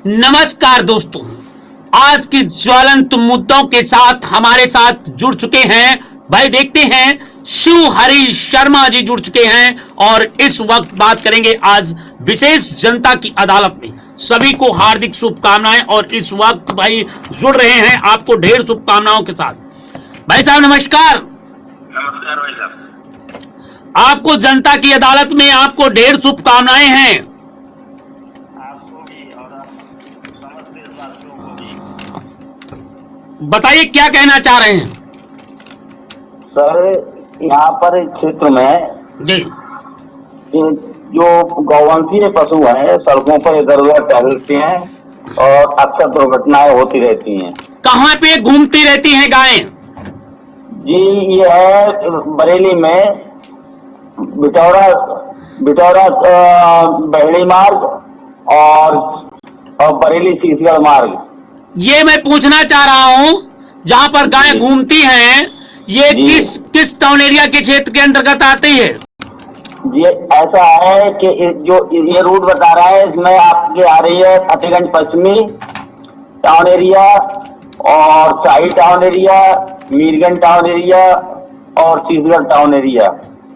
नमस्कार दोस्तों, आज की ज्वलंत मुद्दों के साथ हमारे साथ जुड़ चुके हैं भाई। देखते हैं शिव हरी शर्मा जी जुड़ चुके हैं और इस वक्त बात करेंगे आज विशेष जनता की अदालत में। सभी को हार्दिक शुभकामनाएं और इस वक्त भाई जुड़ रहे हैं आपको ढेर शुभकामनाओं के साथ। भाई साहब नमस्कार। नमस्कार भाई साहब। आपको जनता की अदालत में आपको ढेर शुभकामनाएं हैं। आपको भी और समस्त देशवासियों को भी। बताइए क्या कहना चाह रहे हैं। सर, यहाँ पर इस क्षेत्र में जी जो गौवंशीय पशु हैं सड़कों पर इधर उधर टहलते हैं और अक्सर दुर्घटनाएं होती रहती हैं। कहाँ पे घूमती रहती हैं गायें? जी, ये है बरेली में बिटौरा बिटौरा बहड़ी मार्ग और बरेली शीशगढ़ मार्ग। ये मैं पूछना चाह रहा हूँ, जहाँ पर गायें घूमती हैं ये किस टाउन एरिया के क्षेत्र के अंतर्गत आती है? ये ऐसा है कि जो ये रूट बता रहा है इसमें आपके आ रही है फतेहगंज पश्चिमी टाउन एरिया और Shahi town area, Mirganj town area और शीशगढ़ टाउन एरिया।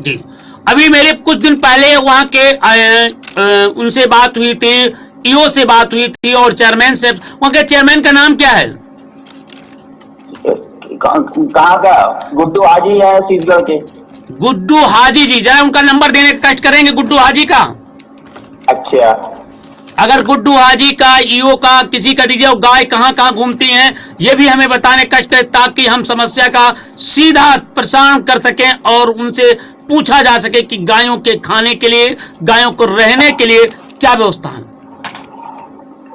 जी, अभी मेरे कुछ दिन पहले वहाँ के उनसे बात हुई थी, ईओ से बात हुई थी और चेयरमैन से। वहाँ के चेयरमैन का नाम क्या है? कहाँ का? गुड्डू हाजी है शीशगढ़ के। गुड्डू हाजी जी, जरा उनका नंबर देने का कष्ट करेंगे गुड्डू हाजी का। अच्छा, अगर गुड्डू हाजी का, ईओ का, किसी का दीजिए। गाय कहाँ कहाँ घूमती हैं ये भी हमें बताने कष्ट करें ताकि हम समस्या का सीधा प्रसारण कर सकें और उनसे पूछा जा सके कि गायों के खाने के लिए, गायों को रहने के लिए क्या व्यवस्था है।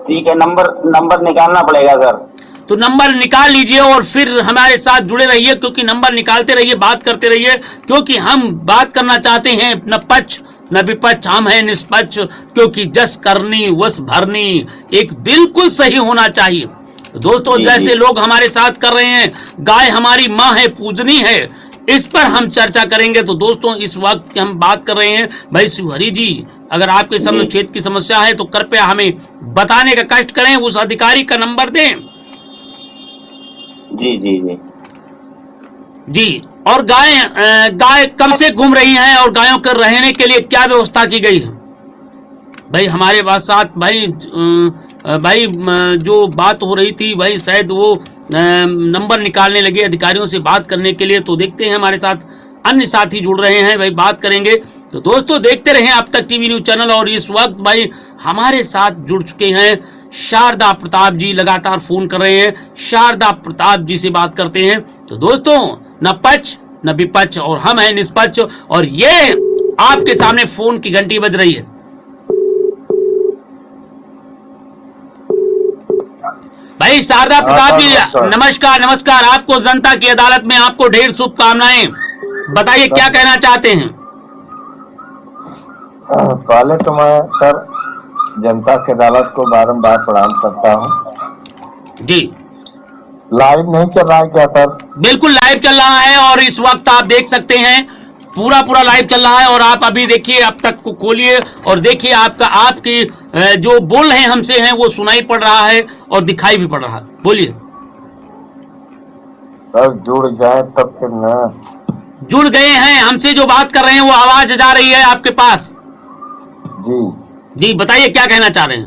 ठीक है, नंबर निकालना पड़ेगा सर। तो नंबर निकाल लीजिए और फिर हमारे साथ जुड़े रहिए, क्योंकि नंबर निकालते रहिए, बात करते रहिए, क्योंकि हम बात करना चाहते हैं न पक्ष न विपक्ष, हम हैं निष्पक्ष, क्योंकि जस करनी वस भरनी एक बिल्कुल सही होना चाहिए। तो दोस्तों जैसे लोग हमारे साथ कर रहे हैं, गाय हमारी माँ है, पूजनी है, इस पर हम चर्चा करेंगे। तो दोस्तों इस वक्त हम बात कर रहे हैं भाई शिवहरी जी, अगर आपके समय क्षेत्र की समस्या है तो कृपया हमें बताने का कष्ट करें, उस अधिकारी का नंबर दें। जी जी जी जी, और गाय कब से घूम रही हैं और गायों के रहने के लिए क्या व्यवस्था की गई है? भाई हमारे पास साथ भाई जो बात हो रही थी भाई, शायद वो नंबर निकालने लगे अधिकारियों से बात करने के लिए। तो देखते हैं हमारे साथ अन्य साथी जुड़ रहे हैं भाई, बात करेंगे। तो दोस्तों देखते रहें अब तक टीवी न्यूज चैनल। और इस वक्त भाई हमारे साथ जुड़ चुके हैं शारदा प्रताप जी, लगातार फोन कर रहे हैं। शारदा प्रताप जी से बात करते हैं। तो दोस्तों न पक्ष न विपक्ष और हम हैं निष्पक्ष, और ये आपके सामने फोन की घंटी बज रही है। भाई शारदा प्रताप जी नमस्कार। नमस्कार, आपको जनता की अदालत में आपको ढेर शुभकामनाएं। बताइए क्या कहना चाहते हैं। पहले तो मैं सर जनता की अदालत को बारंबार प्रणाम करता हूँ। जी, लाइव नहीं चल रहा है क्या सर? बिल्कुल लाइव चल रहा है और इस वक्त आप देख सकते हैं पूरा लाइव चल रहा है। और आप अभी देखिए, अब तक को खोलिए और देखिए, आपकी जो बोल रहे हैं हमसे हैं वो सुनाई पड़ रहा है और दिखाई भी पड़ रहा है। बोलिए सर, जुड़ जाए तब फिर ना। जुड़ गए हैं हमसे, जो बात कर रहे हैं वो आवाज जा रही है आपके पास। जी जी बताइए क्या कहना चाह रहे हैं।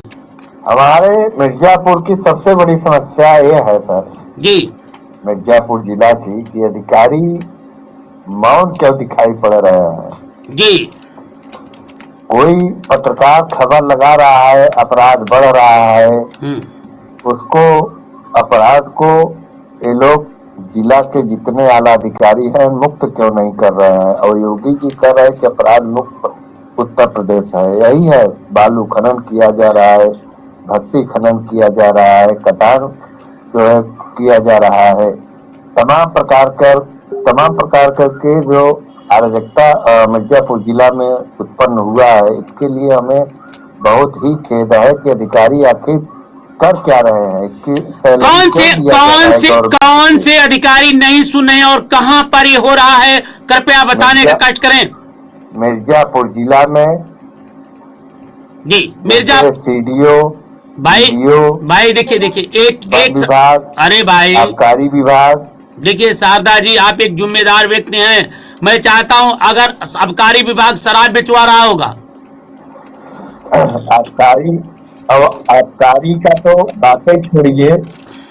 हमारे मिर्जापुर की सबसे बड़ी समस्या ये है सर जी, मिर्जापुर जिला की, कि अधिकारी मौन क्यों दिखाई पड़ रहे हैं। जी, कोई पत्रकार खबर लगा रहा है, अपराध बढ़ रहा है, उसको अपराध को ये लोग जिला के जितने आला अधिकारी हैं मुक्त क्यों नहीं कर रहे हैं। और योगी जी कह रहे हैं कि अपराध मुक्त उत्तर प्रदेश है। यही है, बालू खनन किया जा रहा है, भस्सी खनन किया जा रहा है, कटान जो है किया जा रहा है। तमाम प्रकार के जो अराजकता मिर्जापुर जिला में उत्पन्न हुआ है, इसके लिए हमें बहुत ही खेद है कि अधिकारी आखिर कर क्या रहे हैं। कौन से अधिकारी नहीं सुने और कहां पर ये हो रहा है, कृपया बताने का कष्ट करें। मिर्जापुर जिला में जी, मिर्जा सीडीओ भाई DDO, भाई देखिए देखिए एक वन विभाग, अरे भाई आबकारी विभाग। देखिए शारदा जी, आप एक जिम्मेदार व्यक्ति हैं। मैं चाहता हूं अगर आबकारी विभाग शराब बिचवा रहा होगा, आबकारी, अब आबकारी का तो बातें छोड़िए,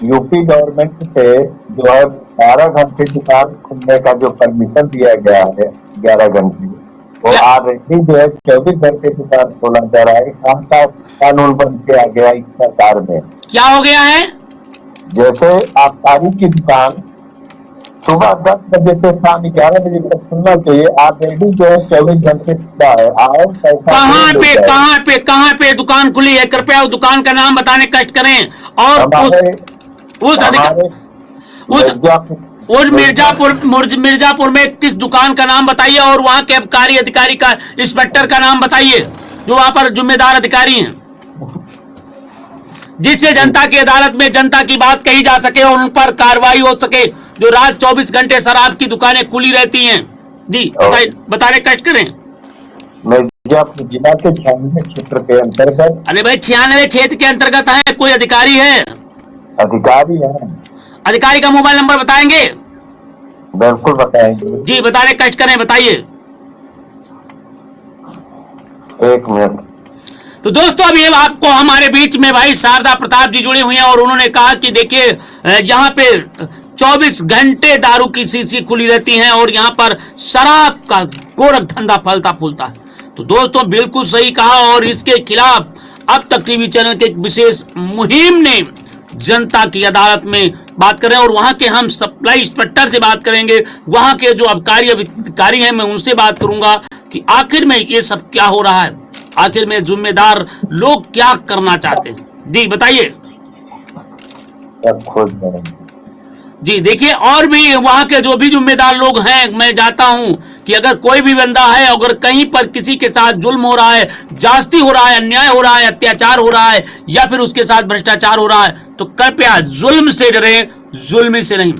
यूपी गवर्नमेंट से जो है 12 घंटे दुकान खुलने का जो परमिशन दिया गया है 11 घंटे, वो ऑलरेडी जो है 24 घंटे दुकान खोला जा रहा है। कहाँ का कानून बन के आ गया इस सरकार में? क्या हो गया है? जैसे आबकारी की दुकान सुबह 10 बजे से शाम 11 बजे तक खुलना चाहिए, ऑलरेडी जो है 24 घंटे खुला है। आओ कहाँ पे दुकान खुली है? कृपया उस दुकान का नाम बताने कष्ट करें। और उस मिर्जापुर में किस दुकान का नाम बताइए, और वहाँ के आबकारी अधिकारी का, इंस्पेक्टर का नाम बताइए जो वहाँ पर जिम्मेदार अधिकारी हैं, जिससे जनता की अदालत में जनता की बात कही जा सके और उन पर कार्रवाई हो सके, जो रात 24 घंटे शराब की दुकानें खुली रहती हैं। जी बताने कष्ट करें। मिर्जापुर जिला के 96 क्षेत्र के अंतर्गत। अरे भाई 96 क्षेत्र के अंतर्गत है, कोई अधिकारी है? अधिकारी है। अधिकारी का मोबाइल नंबर बताएंगे? बिल्कुल बताएंगे जी, बताने कष्ट करें, बताइए। 1 मिनट। तो दोस्तों अभी आपको हमारे बीच में भाई शारदा प्रताप जी जुड़े हुए हैं और उन्होंने कहा कि देखिए यहाँ पे 24 घंटे दारू की शीशी खुली रहती हैं और यहाँ पर शराब का गोरख धंधा फलता फूलता है। तो दोस्तों बिल्कुल सही कहा, और इसके खिलाफ अब तक टीवी चैनल के एक विशेष मुहिम ने जनता की अदालत में बात करें, और वहां के हम सप्लाई इंस्पेक्टर से बात करेंगे, वहां के जो आबकारी अधिकारी हैं मैं उनसे बात करूंगा कि आखिर में ये सब क्या हो रहा है, आखिर में जिम्मेदार लोग क्या करना चाहते हैं। जी बताइए। जी देखिए, और भी वहां के जो भी जिम्मेदार लोग हैं, मैं चाहता हूं कि अगर कोई भी बंदा है, अगर कहीं पर किसी के साथ जुल्म हो रहा है, जास्ती हो रहा है, अन्याय हो रहा है, अत्याचार हो रहा है, या फिर उसके साथ भ्रष्टाचार हो रहा है, तो कृपया जुल्म से डरें, जुल्मी से नहीं,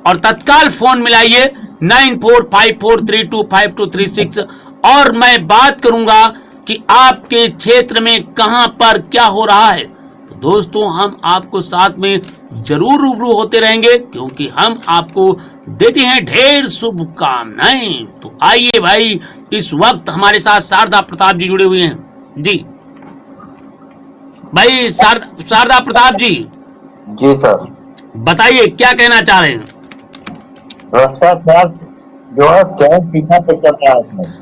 और तत्काल फोन मिलाइए 9454325236 और मैं बात करूंगा कि आपके क्षेत्र में कहां पर क्या हो रहा है। तो दोस्तों हम आपको साथ में जरूर रूबरू होते रहेंगे, क्योंकि हम आपको देते हैं ढेर शुभकामनाएं। तो आइए भाई, इस वक्त हमारे साथ शारदा प्रताप जी जुड़े हुए हैं। जी भाई शारदा प्रताप जी। जी सर, बताइए क्या कहना चाह रहे हैं। भ्रष्टाचार जो है चरम सीमा पे चल रहा है।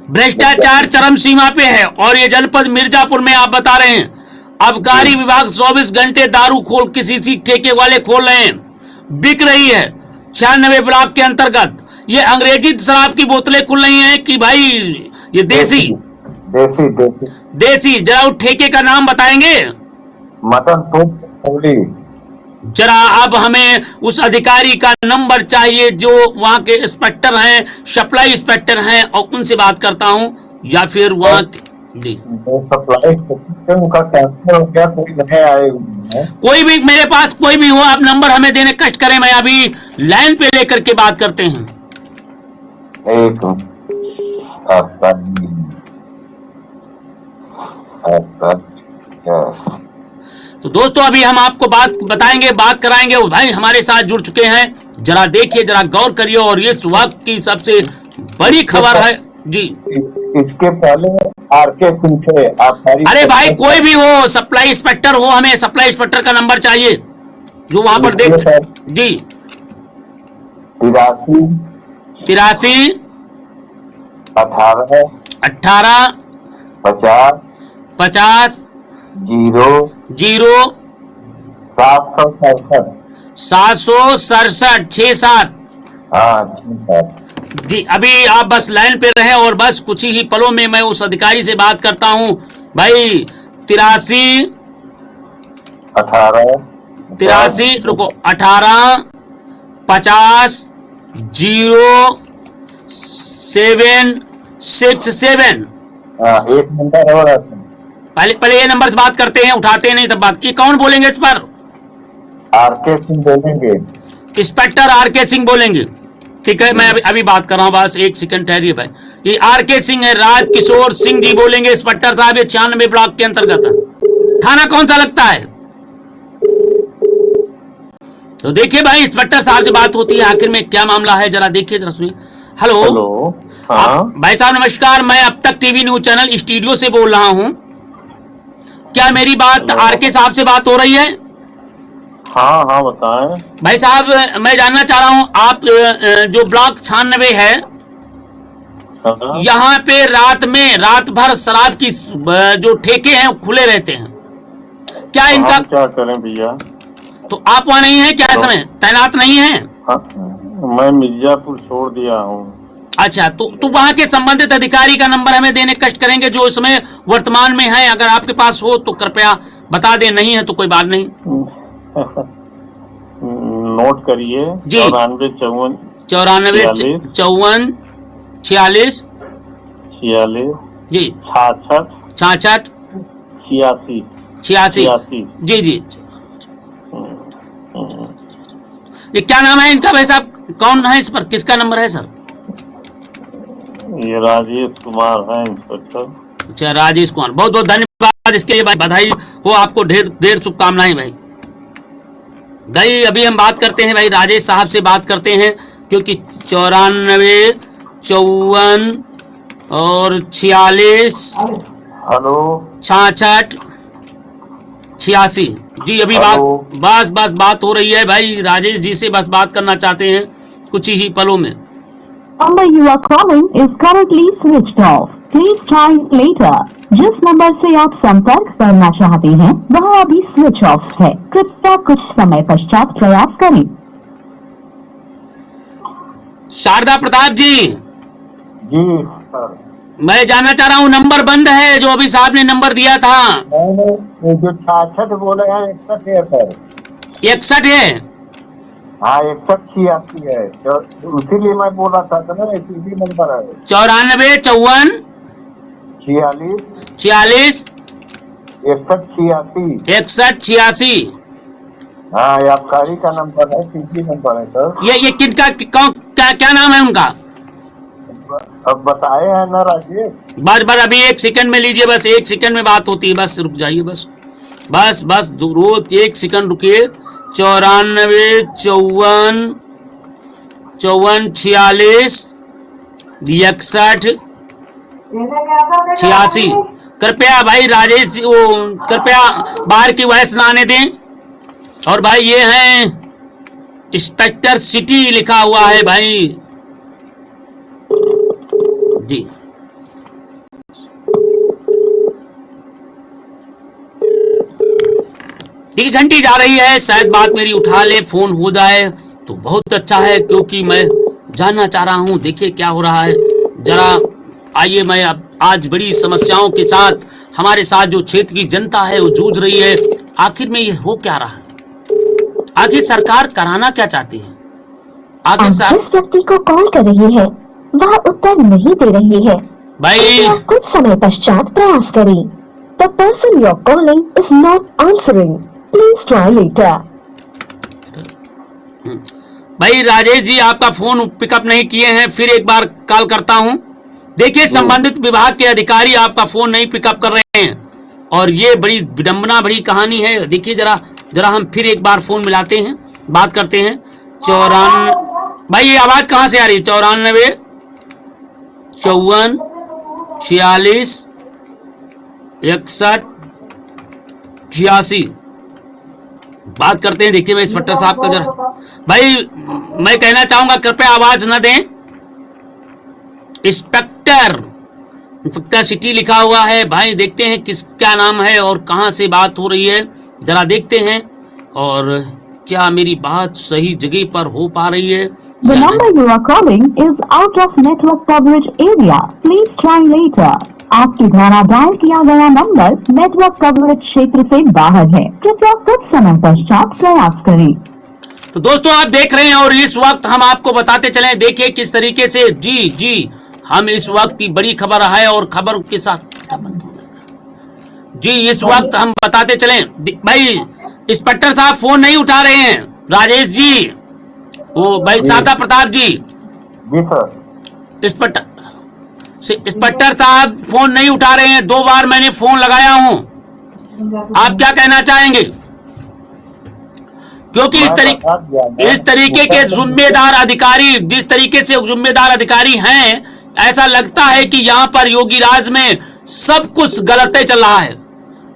भ्रष्टाचार चरम सीमा पे है, और ये जनपद मिर्जापुर में आप बता रहे हैं आबकारी विभाग 24 घंटे दारू खोल किसी ठेके वाले खोल रहे हैं, बिक रही है 96 ब्लॉक के अंतर्गत। ये अंग्रेजी शराब की बोतलें खुल रही हैं कि भाई ये देसी? देसी देसी देसी। जरा उस ठेके का नाम बताएंगे? मदनपुर। जरा अब हमें उस अधिकारी का नंबर चाहिए जो वहाँ के इंस्पेक्टर हैं, सप्लाई इंस्पेक्टर हैं, और उनसे बात करता हूँ, या फिर वहाँ जी सप्लाई उनका ट्रांसफर हो गया, कोई नहीं आए। कोई भी मेरे पास कोई भी हो, आप नंबर हमें देने कष्ट करें, मैं अभी लाइन पे लेकर के बात करते हैं। एक तो दोस्तों अभी हम आपको बात बताएंगे, बात कराएंगे। भाई हमारे साथ जुड़ चुके हैं, जरा देखिए, जरा गौर करिए, और इस वक्त की सबसे बड़ी खबर है जी। इसके पहले आरके सिंह थे। अरे भाई कोई भी हो, सप्लाई इंस्पेक्टर हो, हमें सप्लाई इंस्पेक्टर का नंबर चाहिए जो वहां पर देख जी। 83 18 50 0 767 67। हाँ जी अभी आप बस लाइन पे रहे, और बस कुछ ही पलों में मैं उस अधिकारी से बात करता हूं। भाई 83 रुको 18 50 0767। एक नंबर और पहले ये नंबर से बात करते हैं, उठाते हैं नहीं तब बात की। कौन बोलेंगे इस पर? आरके सिंह बोलेंगे, इंस्पेक्टर आरके सिंह बोलेंगे। ठीक है, मैं अभी बात कर रहा हूँ, बस एक सेकंड ठहरिए भाई। ये आरके सिंह है, राजकिशोर सिंह जी बोलेंगे इंस्पेक्टर साहब। ये 96 ब्लॉक के अंतर्गत है। थाना कौन सा लगता है? तो देखिए भाई इंस्पेक्टर साहब से बात होती है, आखिर में क्या मामला है जरा देखिए, जरा सुनिए। हेलो। हाँ भाई साहब नमस्कार, मैं अब तक टीवी न्यूज चैनल स्टूडियो से बोल रहा हूँ। क्या मेरी बात आरके साहब से बात हो रही है? हाँ हाँ बताएं। भाई साहब मैं जानना चाह रहा हूँ, आप जो ब्लॉक 96 है, हाँ। यहाँ पे रात भर शराब की जो ठेके हैं वो खुले रहते हैं, क्या तो इनका? हम क्या करें भैया? तो आप वहाँ नहीं है क्या, इस समय तैनात नहीं है? हाँ, मैं मिर्जापुर छोड़ दिया हूँ। अच्छा, तो वहाँ के संबंधित अधिकारी का नंबर हमें देने कष्ट करेंगे जो इसमें वर्तमान में है, अगर आपके पास हो तो कृपया बता दें, नहीं है तो कोई बात नहीं। नोट करिए। जी। 94 94 54 46 46 जी 66 66 86 86 जी जी। ये क्या नाम है इनका भाई साहब, कौन है इस पर, किसका नंबर है सर? ये राजेश कुमार है इंस्पेक्टर। अच्छा राजेश कुमार, बहुत बहुत धन्यवाद इसके लिए भाई, बधाई हो आपको, ढेर शुभकामनाएं भाई। भाई अभी हम बात करते हैं भाई राजेश साहब से बात करते हैं, क्योंकि 94 54 और 46 हेलो 66 86 जी। अभी बस बात हो रही है भाई, राजेश जी से बस बात करना चाहते हैं कुछ ही पलों में। Number you are calling is currently switched off. Please try later. जिस नंबर से आप संपर्क करना चाहते हैं वह अभी स्विच ऑफ है, कृपया कुछ समय पश्चात प्रयास करें। शारदा प्रताप जी, जी सर। मैं जानना चाह रहा हूँ, नंबर बंद है जो अभी साहब ने नंबर दिया था। मैंने जो 66 बोले हैं 61 है सर। 61 है? हाँ 61 86 है, तो इसीलिए मैं बोला था ना, इसी नंबर है। 94 54 46 46 61 86 61 86। हाँ ये आबकारी का नंबर है, सीधी नंबर है सर। ये किनका, क्या नाम है उनका? अब बताए हैं ना राजेश। बस अभी 1 सेकंड में लीजिए, बस 1 सेकंड में बात होती है, बस रुक जाइए, बस रोज 1 सेकंड रुकिए। 94 54 46 61 86। कृपया भाई राजेश जी वो कृपया बाहर की वॉइस ना आने दें। और भाई ये है इंस्पेक्टर सिटी लिखा हुआ है भाई जी। ठीक है, घंटी जा रही है, शायद बात मेरी उठा ले, फोन हो जाए तो बहुत अच्छा है, क्योंकि मैं जानना चाह रहा हूं देखिए क्या हो रहा है। जरा आइए, मैं अब आज बड़ी समस्याओं के साथ हमारे साथ जो क्षेत्र की जनता है वो जूझ रही है, आखिर में ये हो क्या रहा है, आखिर सरकार कराना क्या चाहती है, आखिर जिस व्यक्ति को कॉल कर रही है वह उत्तर नहीं दे रही है, भाई कुछ समय पश्चात प्रयास करें। The person you're calling is not answering. Please try later. भाई राजेश जी आपका फोन पिकअप नहीं किए हैं, फिर एक बार कॉल करता हूं। देखिए संबंधित विभाग के अधिकारी आपका फोन नहीं पिकअप कर रहे हैं और ये बड़ी विडंबना भरी कहानी है। देखिए जरा हम फिर एक बार फोन मिलाते हैं, बात करते हैं। 94 भाई ये आवाज कहां से आ रही है? 94 54 46 61 86 बात करते हैं। देखिए मैं इंस्पेक्टर साहब का जरा भाई मैं कहना चाहूंगा कृपया आवाज न दें। इंस्पेक्टर सिटी लिखा हुआ है भाई, देखते हैं क्या नाम है और कहां से बात हो रही है, जरा देखते हैं और क्या मेरी बात सही जगह पर हो पा रही है। The number you are calling is out of network coverage area. Please try later. आपके द्वारा डायल किया गया नंबर नेटवर्क कवरेज क्षेत्र से बाहर है, कृपया कुछ समय पश्चात प्रयास करें। तो दोस्तों आप देख रहे हैं और इस वक्त हम आपको बताते चले, देखिए किस तरीके से जी हम इस वक्त की बड़ी खबर है और खबर के साथ जी इस वक्त हम बताते चले भाई इंस्पेक्टर साहब फोन नहीं उठा रहे हैं। राजेश जी, वो भाई शारदा प्रताप जी सर। इंस्पेक्टर साहब फोन नहीं उठा रहे हैं, 2 बार मैंने फोन लगाया हूं, आप क्या कहना चाहेंगे? क्योंकि इस तरीके के जिम्मेदार अधिकारी, जिस तरीके से जिम्मेदार अधिकारी हैं, ऐसा लगता है कि यहाँ पर योगी राज में सब कुछ गलत चल रहा है।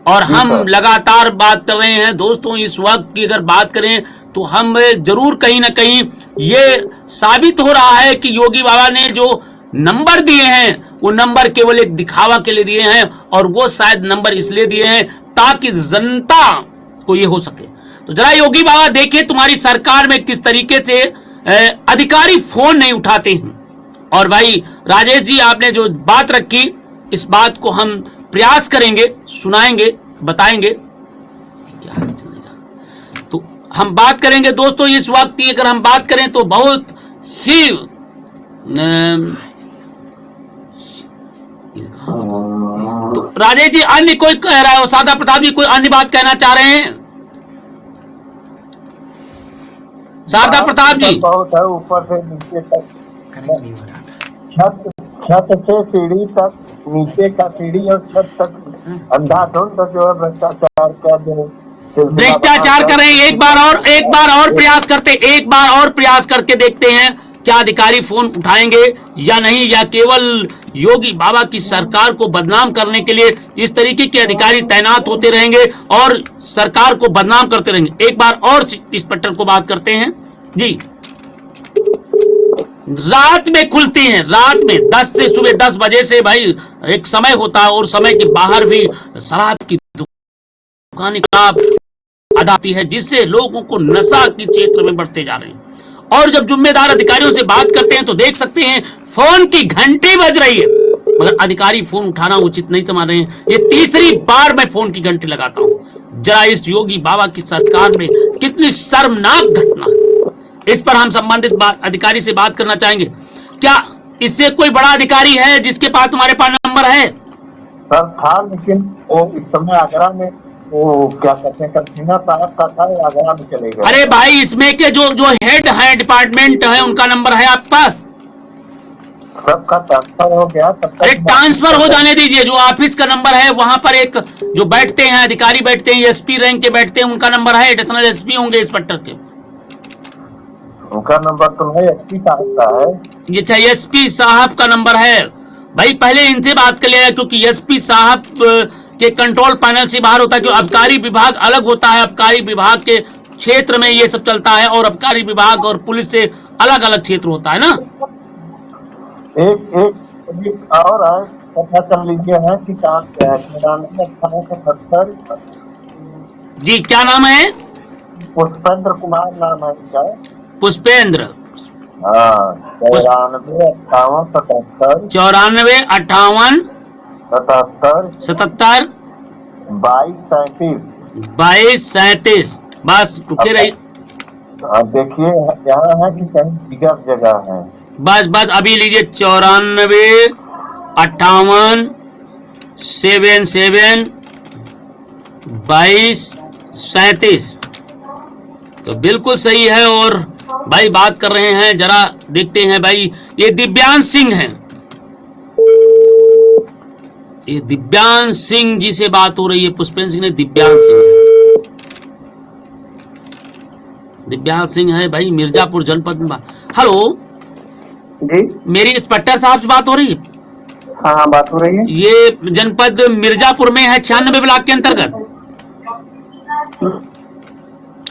और हम लगातार बात कर रहे हैं दोस्तों, इस वक्त की अगर बात करें तो हम जरूर कहीं ना कहीं ये साबित हो रहा है कि योगी बाबा ने जो नंबर दिए हैं वो नंबर केवल एक दिखावा के लिए दिए हैं, और वो शायद नंबर इसलिए दिए हैं ताकि जनता को ये हो सके। तो जरा योगी बाबा देखिए तुम्हारी सरकार में किस तरीके से अधिकारी फोन नहीं उठाते हैं। और भाई राजेश जी, आपने जो बात रखी, इस बात को हम प्रयास करेंगे, सुनाएंगे, बताएंगे क्या चलेगा। तो हम बात करेंगे दोस्तों, इस वक्त की अगर हम बात करें तो बहुत ही तो राजेश जी, अन्य कोई कह रहा है, शारदा प्रताप जी कोई अन्य बात कहना चाह रहे हैं? शारदा प्रताप जी, बहुत है, ऊपर से नीचे तक छत से सीढ़ी तक, नीचे का सीढ़ी और छत तक अंधाधुंध जो है भ्रष्टाचार कर रहे हैं। एक बार और प्रयास करके देखते हैं क्या अधिकारी फोन उठाएंगे या नहीं, या केवल योगी बाबा की सरकार को बदनाम करने के लिए इस तरीके के अधिकारी तैनात होते रहेंगे और सरकार को बदनाम करते रहेंगे। एक बार और इंस्पेक्टर को बात करते हैं जी। रात में खुलती हैं, रात में 10 से सुबह 10 बजे से भाई एक समय होता है, और समय के बाहर भी शराब की दुकानें आती है, जिससे लोगों को नशा के क्षेत्र में बढ़ते जा रहे हैं। और जब जिम्मेदार अधिकारियों से बात करते हैं तो देख सकते हैं फोन की घंटी बज रही है, मगर अधिकारी फोन उठाना उचित नहीं समझ रहे हैं। ये तीसरी बार मैं फोन की घंटी लगाता हूं। जरा इस योगी बाबा की सरकार में कितनी शर्मनाक घटना, इस पर हम संबंधित अधिकारी से बात करना चाहेंगे। क्या इससे कोई बड़ा अधिकारी है जिसके पास तुम्हारे पास नंबर है? सर था, लेकिन वो इस समय आगरा में, वो क्या कहते हैं, कल्पना साहब का था, आगरा में चले गए। अरे भाई, इसमें के जो हेड है डिपार्टमेंट है, उनका नंबर है आपके पास? सबका ट्रांसफर हो गया। अरे ट्रांसफर हो जाने दीजिए, जो ऑफिस का नंबर है वहां पर एक जो बैठते हैं अधिकारी, बैठते हैं एसपी रैंक के बैठते हैं, उनका नंबर है, एडिशनल एसपी होंगे इंस्पेक्टर के, उनका नंबर तो है, एसपी साहब का है। ये चाहिए, एसपी साहब का नंबर है भाई। पहले इनसे बात कर लिया, क्योंकि एसपी साहब के कंट्रोल पैनल से बाहर होता है, क्योंकि अबकारी विभाग अलग होता है, अबकारी विभाग के क्षेत्र में ये सब चलता है, और अबकारी विभाग और पुलिस से अलग अलग क्षेत्र होता है ना। एक और है, पता कर लीजिए है कि क्या है जी, क्या नाम है? पुष्पेंद्र कुमार नाम है इनका। पुष्पेंद्र, 94 58 77 22 37। बस रुके रही। देखिए यहाँ है कि कहीं बिगड़ जगह है। बस अभी लीजिए, 94 58 77 22 37, तो बिल्कुल सही है। और भाई बात कर रहे हैं, जरा देखते हैं भाई, ये दिव्यांश सिंह हैं, ये दिव्यांश सिंह जी से बात हो रही है। पुष्पेंद्र सिंह ने दिव्यांश सिंह है भाई, मिर्जापुर जनपद में। हेलो जी, मेरी इंस्पेक्टर साहब से बात हो रही है? हाँ बात हो रही है। ये जनपद मिर्जापुर में है, 96 ब्लॉक के अंतर्गत।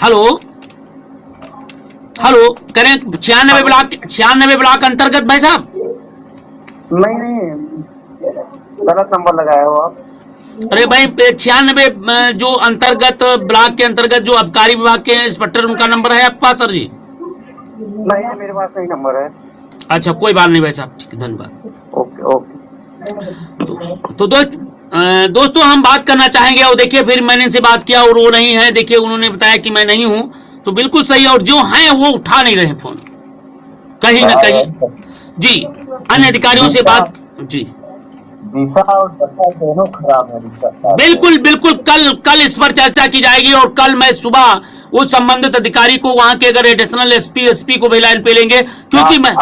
हेलो करें 96 ब्लॉक अंतर्गत भाई साहब? नहीं, गलत नंबर लगाया हो आप। अरे भाई 96 जो अंतर्गत ब्लॉक के अंतर्गत जो अबकारी विभाग के इंस्पेक्टर, उनका नंबर है आपके पास सर जी? नहीं, मेरे पास नहीं नंबर है। अच्छा, कोई बात नहीं भाई साहब, ठीक है, धन्यवाद। ओके। तो दोस्तों हम बात करना चाहेंगे, और देखिए फिर मैंने इनसे बात किया और वो नहीं है, देखिए उन्होंने बताया कि मैं नहीं हूँ, तो बिल्कुल सही है। और जो हैं वो उठा नहीं रहे फोन कहीं ना कहीं जी। अन्य अधिकारियों से बात जी, दिशा और दशा दोनों खराब है। बिल्कुल कल इस पर चर्चा की जाएगी, और कल मैं सुबह उस संबंधित अधिकारी को, वहां के अगर एडिशनल एसपी को भी लाइन पे लेंगे, क्योंकि मैं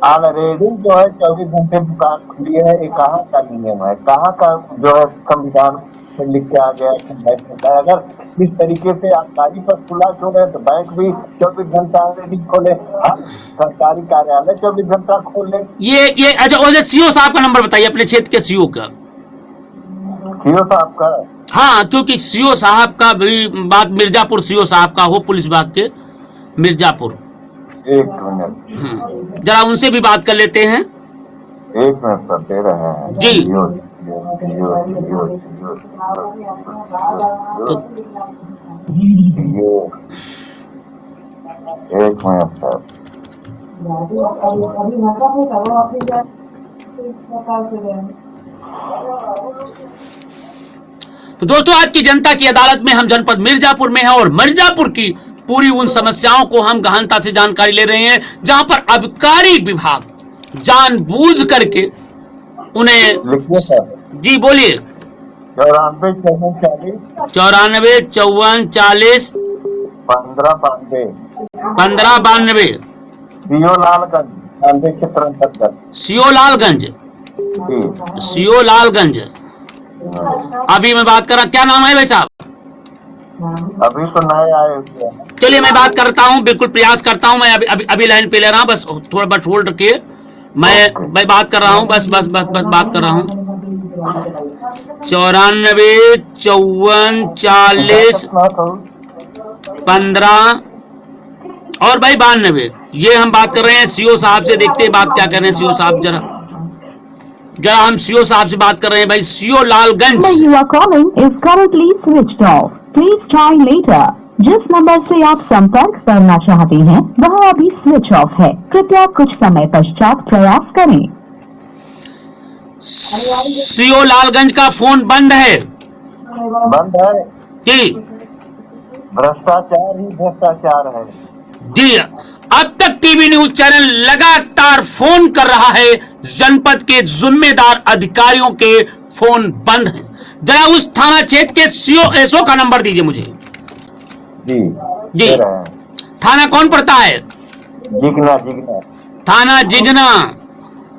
ऑलरेडी जो है 24 घंटे दुकान खुली है। ये कहाँ का नियम है, कहाँ का जो है संविधान में लिख के आ गया है। अगर जिस तरीके से आबकारी पर खुला छोड़े तो बैंक भी 24 घंटा नहीं खोले, हाँ, सरकारी कार्यालय 24 घंटा खोले। ये अच्छा, और सीओ साहब का नंबर बताइए, अपने क्षेत्र के सीओ का। सीओ साहब का? हाँ, क्योंकि सीओ साहब का भी बात, मिर्जापुर सीओ साहब का हो, पुलिस विभाग के मिर्जापुर। एक मिनट, जरा उनसे भी बात कर लेते हैं। एक मिनट सर, दे रहे हैं जी। तो एक मिनट सर। तो दोस्तों, आज की जनता की अदालत में हम जनपद मिर्जापुर में हैं और मिर्जापुर की पूरी उन समस्याओं को हम गहनता से जानकारी ले रहे हैं जहां पर आबकारी विभाग जानबूझ करके उन्हें। लिखिए सर। जी बोलिए। 94 54 40 94 54 40 15 92 15 92 सियोलालगंज 93 73। सियोलालगंज। जी। सियोलालगंज। अभी मैं बात कर रहा, क्या नाम है भाई साहब? अभी तो नए आए हुए हैं। चलिए मैं बात करता हूँ, बिल्कुल प्रयास करता हूँ। मैं अभी लाइन पे ले रहा हूँ, बस थोड़ा बस होल्ड रखिए। मैं बात कर रहा हूँ, बस बात कर रहा हूँ। 94 54 40 15 और भाई 92, ये हम बात कर रहे हैं सीओ साहब से। देखते हैं बात क्या कर रहे हैं सीओ साहब। जरा हम सीओ साहब से बात कर रहे हैं भाई, CO Lalganj. You are calling is currently switched off. Please try later. जिस नंबर से आप संपर्क करना चाहते हैं वह अभी स्विच ऑफ है, कृपया कुछ समय पश्चात प्रयास करें। सीओ लालगंज का फोन बंद है। बंद है जी। भ्रष्टाचार ही भ्रष्टाचार है जी। अब तक टीवी न्यूज चैनल लगातार फोन कर रहा है, जनपद के जिम्मेदार अधिकारियों के फोन बंद हैं। जरा उस थाना क्षेत्र के सीओ एसओ का नंबर दीजिए मुझे। जी जी। दे रहे हैं। थाना कौन पड़ता है? जिगना थाना जिगना।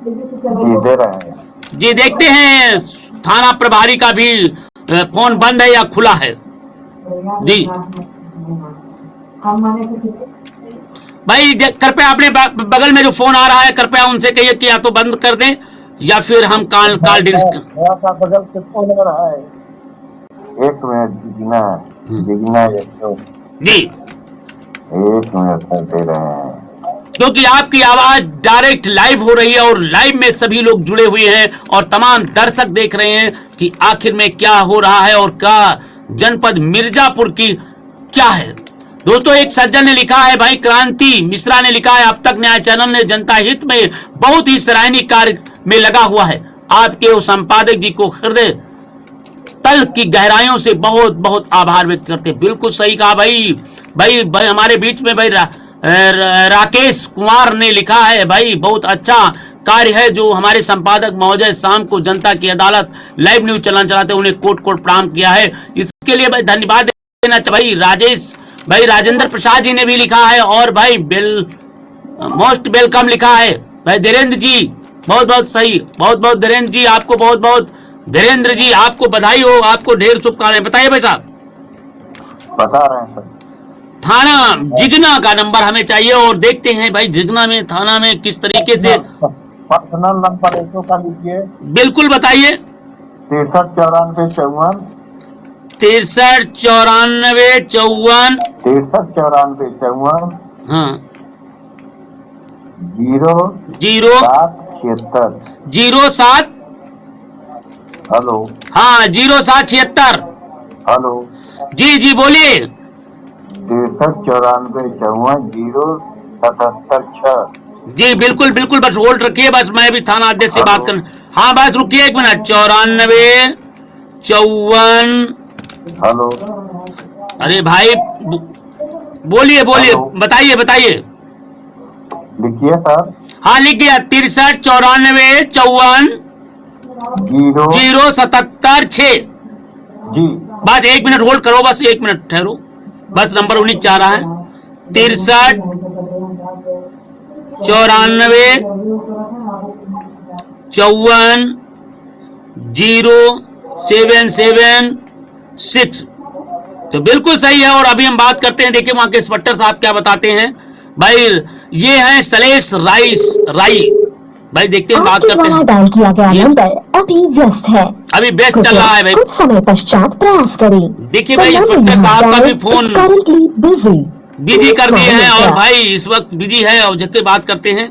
जी दे रहे हैं। जी, देखते हैं थाना प्रभारी का भी फोन बंद है या खुला है। जी भाई, कृपया अपने बगल में जो फोन आ रहा है कृपया उनसे कहिए कि या तो बंद कर दें या फिर हम कॉल बगल से फोन आ रहा है। एक मिनट, जिगना जी, एक मिनट सर, दे रहे हैं। क्योंकि आपकी आवाज डायरेक्ट लाइव हो रही है और लाइव में सभी लोग जुड़े हुए हैं और तमाम दर्शक देख रहे हैं कि आखिर में क्या हो रहा है और क्या जनपद मिर्जापुर की क्या है। दोस्तों, एक सज्जन ने लिखा है, भाई क्रांति मिश्रा ने लिखा है, अब तक न्याय चैनल ने जनता हित में बहुत ही सराहनीय कार्य में लगा हुआ है। आपके उस संपादक जी को हृदय तल की गहराइयों से बहुत बहुत आभार व्यक्त करते। बिल्कुल सही कहा भाई हमारे बीच में भाई राकेश कुमार ने लिखा है, भाई बहुत अच्छा कार्य है जो हमारे संपादक महोदय शाम को जनता की अदालत लाइव न्यूज चलाते उन्हें कोट प्रणाम किया है। इसके लिए भाई धन्यवाद देना चाहिए। भाई राजेंद्र प्रसाद जी ने भी लिखा है और भाई मोस्ट वेलकम लिखा है भाई धीरेन्द्र जी, बहुत बहुत सही, बहुत बहुत धीरेन्द्र जी, आपको बहुत बहुत धीरेन्द्र जी आपको बधाई हो, आपको ढेर शुभकामनाएं। बताइए भाई साहब। बता रहे हैं सर। थाना जिगना का नंबर हमें चाहिए और देखते हैं भाई जिगना में थाना में किस तरीके से। पर्सनल नंबर ऐसो का लीजिए। बिल्कुल बताइए। 63 94 54 63 94 54 63 94 54 हाँ 0776 07 हेलो। हाँ 0776 हेलो। जी बोलिए। 63 94 54 077 जी बिल्कुल, बस होल्ड रखिए, बस मैं भी थाना अध्यक्ष से बात कर। हाँ बस रुकिए एक मिनट। 94 54 हेलो। अरे भाई बोलिए बताइए। लिखिए सर। हाँ लिख गया। 63 94 54 077 6। जी बस एक मिनट होल्ड करो, बस एक मिनट ठहरो, बस नंबर उन्हीं चाह रहा है। 63 94 54 0776। तो बिल्कुल सही है। और अभी हम बात करते हैं, देखिए वहां के इंस्पेक्टर साहब क्या बताते हैं। भाई ये है सलेश राई। भाई देखते हैं, बात करते हैं। डायल किया गया नंबर अभी व्यस्त है, अभी व्यस्त चल रहा है भाई, कुछ समय पश्चात प्रयास करें। देखिए भाई इंस्पेक्टर साहब का भी फोन बिजी कर दिए हैं और भाई इस वक्त बिजी है। और जबकि बात करते हैं,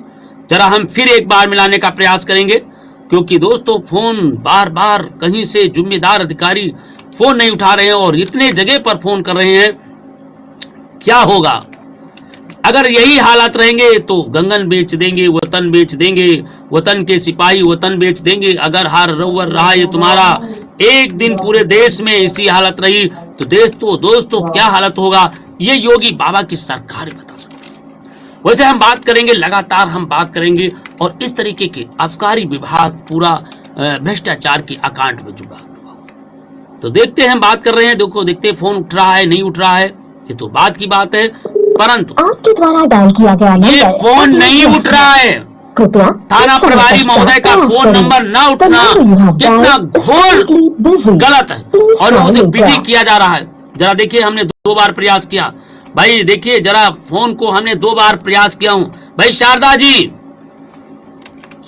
जरा हम फिर एक बार मिलाने का प्रयास करेंगे, क्योंकि दोस्तों फोन बार बार कहीं से जिम्मेदार अधिकारी फोन नहीं उठा रहे हैं और इतने जगह पर फोन कर रहे हैं। क्या होगा अगर यही हालात रहेंगे? तो गंगन बेच देंगे, वतन बेच देंगे, वतन के सिपाही वतन बेच देंगे। अगर हर रउर रहा ये तुम्हारा, एक दिन पूरे देश में इसी हालत रही तो देश तो दोस्तों क्या हालत होगा, ये योगी बाबा की सरकार बता सकती है। वैसे हम बात करेंगे, लगातार हम बात करेंगे, और इस तरीके के आबकारी विभाग पूरा भ्रष्टाचार के अकांट में जुड़ा। तो देखते हैं, हम बात कर रहे हैं, देखते हैं फोन उठ रहा है नहीं उठ रहा है, ये तो बात की बात है, परंतु आपके द्वारा डायल किया गया ये फोन नहीं उठ रहा है। कृपया थाना प्रभारी महोदय का फोन नंबर न उठना कितना घोर गलत है और उसे बिजी किया जा रहा है। जरा देखिए, हमने 2 बार प्रयास किया भाई, देखिए जरा फोन को हमने 2 बार प्रयास किया हूं भाई। शारदा जी,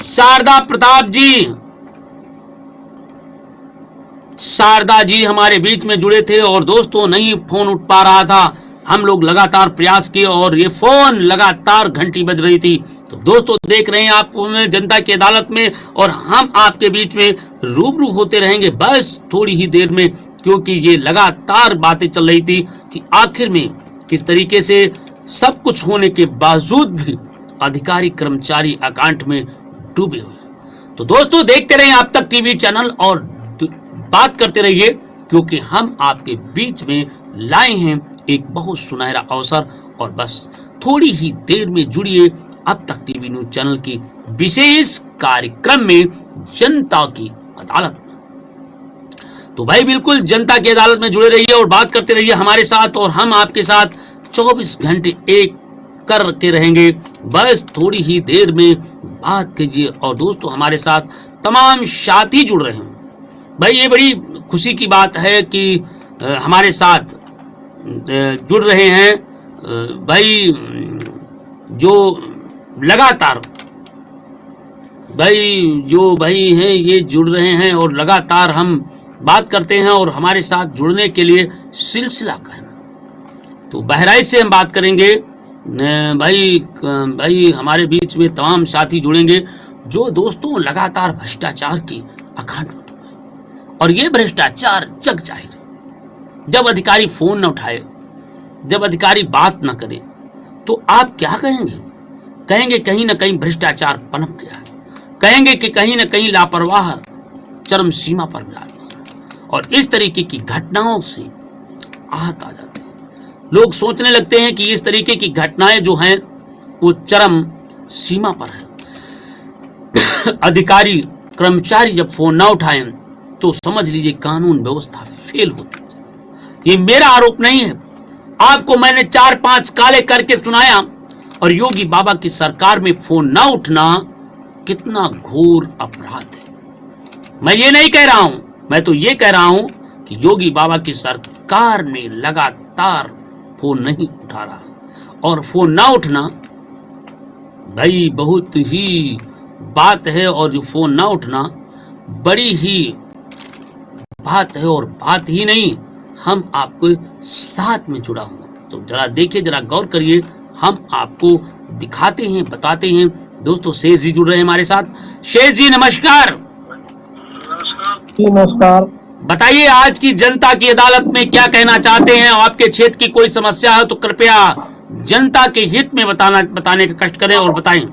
शारदा प्रताप जी, शारदा जी हमारे बीच में जुड़े थे और दोस्तों नहीं फोन उठ पा रहा था। हम लोग लगातार प्रयास किए और ये फोन लगातार घंटी बज रही थी। तो दोस्तों देख रहे हैं आप जनता की अदालत में, और हम आपके बीच में रूबरू होते रहेंगे बस थोड़ी ही देर में, क्योंकि ये लगातार बातें चल रही थी कि आखिर में किस तरीके से सब कुछ होने के बावजूद भी अधिकारी कर्मचारी अकांट में डूबे हुए। तो दोस्तों देखते रहिए आप तक टीवी चैनल और बात करते रहिए, क्योंकि हम आपके बीच में लाए हैं एक बहुत सुनहरा अवसर। और बस थोड़ी ही देर में जुड़िए अब तक टीवी न्यूज चैनल की विशेष कार्यक्रम में, जनता की अदालत में। तो भाई बिल्कुल जनता की अदालत में जुड़े रहिए और बात करते रहिए हमारे साथ, और हम आपके साथ 24 घंटे एक करके रहेंगे। बस थोड़ी ही देर में बात कीजिए, और दोस्तों हमारे साथ तमाम साथी जुड़ रहे हैं। भाई ये बड़ी खुशी की बात है कि हमारे साथ जुड़ रहे हैं भाई, जो लगातार भाई हैं ये जुड़ रहे हैं और लगातार हम बात करते हैं और हमारे साथ जुड़ने के लिए सिलसिला कायम। तो बहराइच से हम बात करेंगे भाई हमारे बीच में तमाम साथी जुड़ेंगे जो दोस्तों लगातार भ्रष्टाचार की अखांड में डूबे। और ये भ्रष्टाचार जग जाहिर, जब अधिकारी फोन न उठाए, जब अधिकारी बात न करे, तो आप क्या कहेंगे? कहेंगे कहीं ना कहीं भ्रष्टाचार पनप गया है, कहेंगे कि कहीं ना कहीं लापरवाह चरम सीमा पर विराजमान। और इस तरीके की घटनाओं से आहत आ जाते हैं। लोग सोचने लगते हैं कि इस तरीके की घटनाएं जो हैं वो चरम सीमा पर है। अधिकारी कर्मचारी जब फोन ना उठाएं तो समझ लीजिए कानून व्यवस्था फेल होती है। ये मेरा आरोप नहीं है, आपको मैंने 4-5 काले करके सुनाया। और योगी बाबा की सरकार में फोन ना उठना कितना घोर अपराध है। मैं ये नहीं कह रहा हूं, मैं तो ये कह रहा हूं कि योगी बाबा की सरकार में लगातार फोन नहीं उठा रहा। और फोन ना उठना भाई बहुत ही बात है, और जो फोन ना उठना बड़ी ही बात है। और बात ही नहीं, हम आपको साथ में जुड़ा हूं। तो जरा देखिए, जरा गौर करिए, हम आपको दिखाते हैं, बताते हैं। दोस्तों शेष जी जुड़ रहे हैं हमारे साथ। शेष जी नमस्कार। नमस्कार। बताइए आज की जनता की अदालत में क्या कहना चाहते हैं? आपके क्षेत्र की कोई समस्या है तो कृपया जनता के हित में बताने का कष्ट करें और बताएं।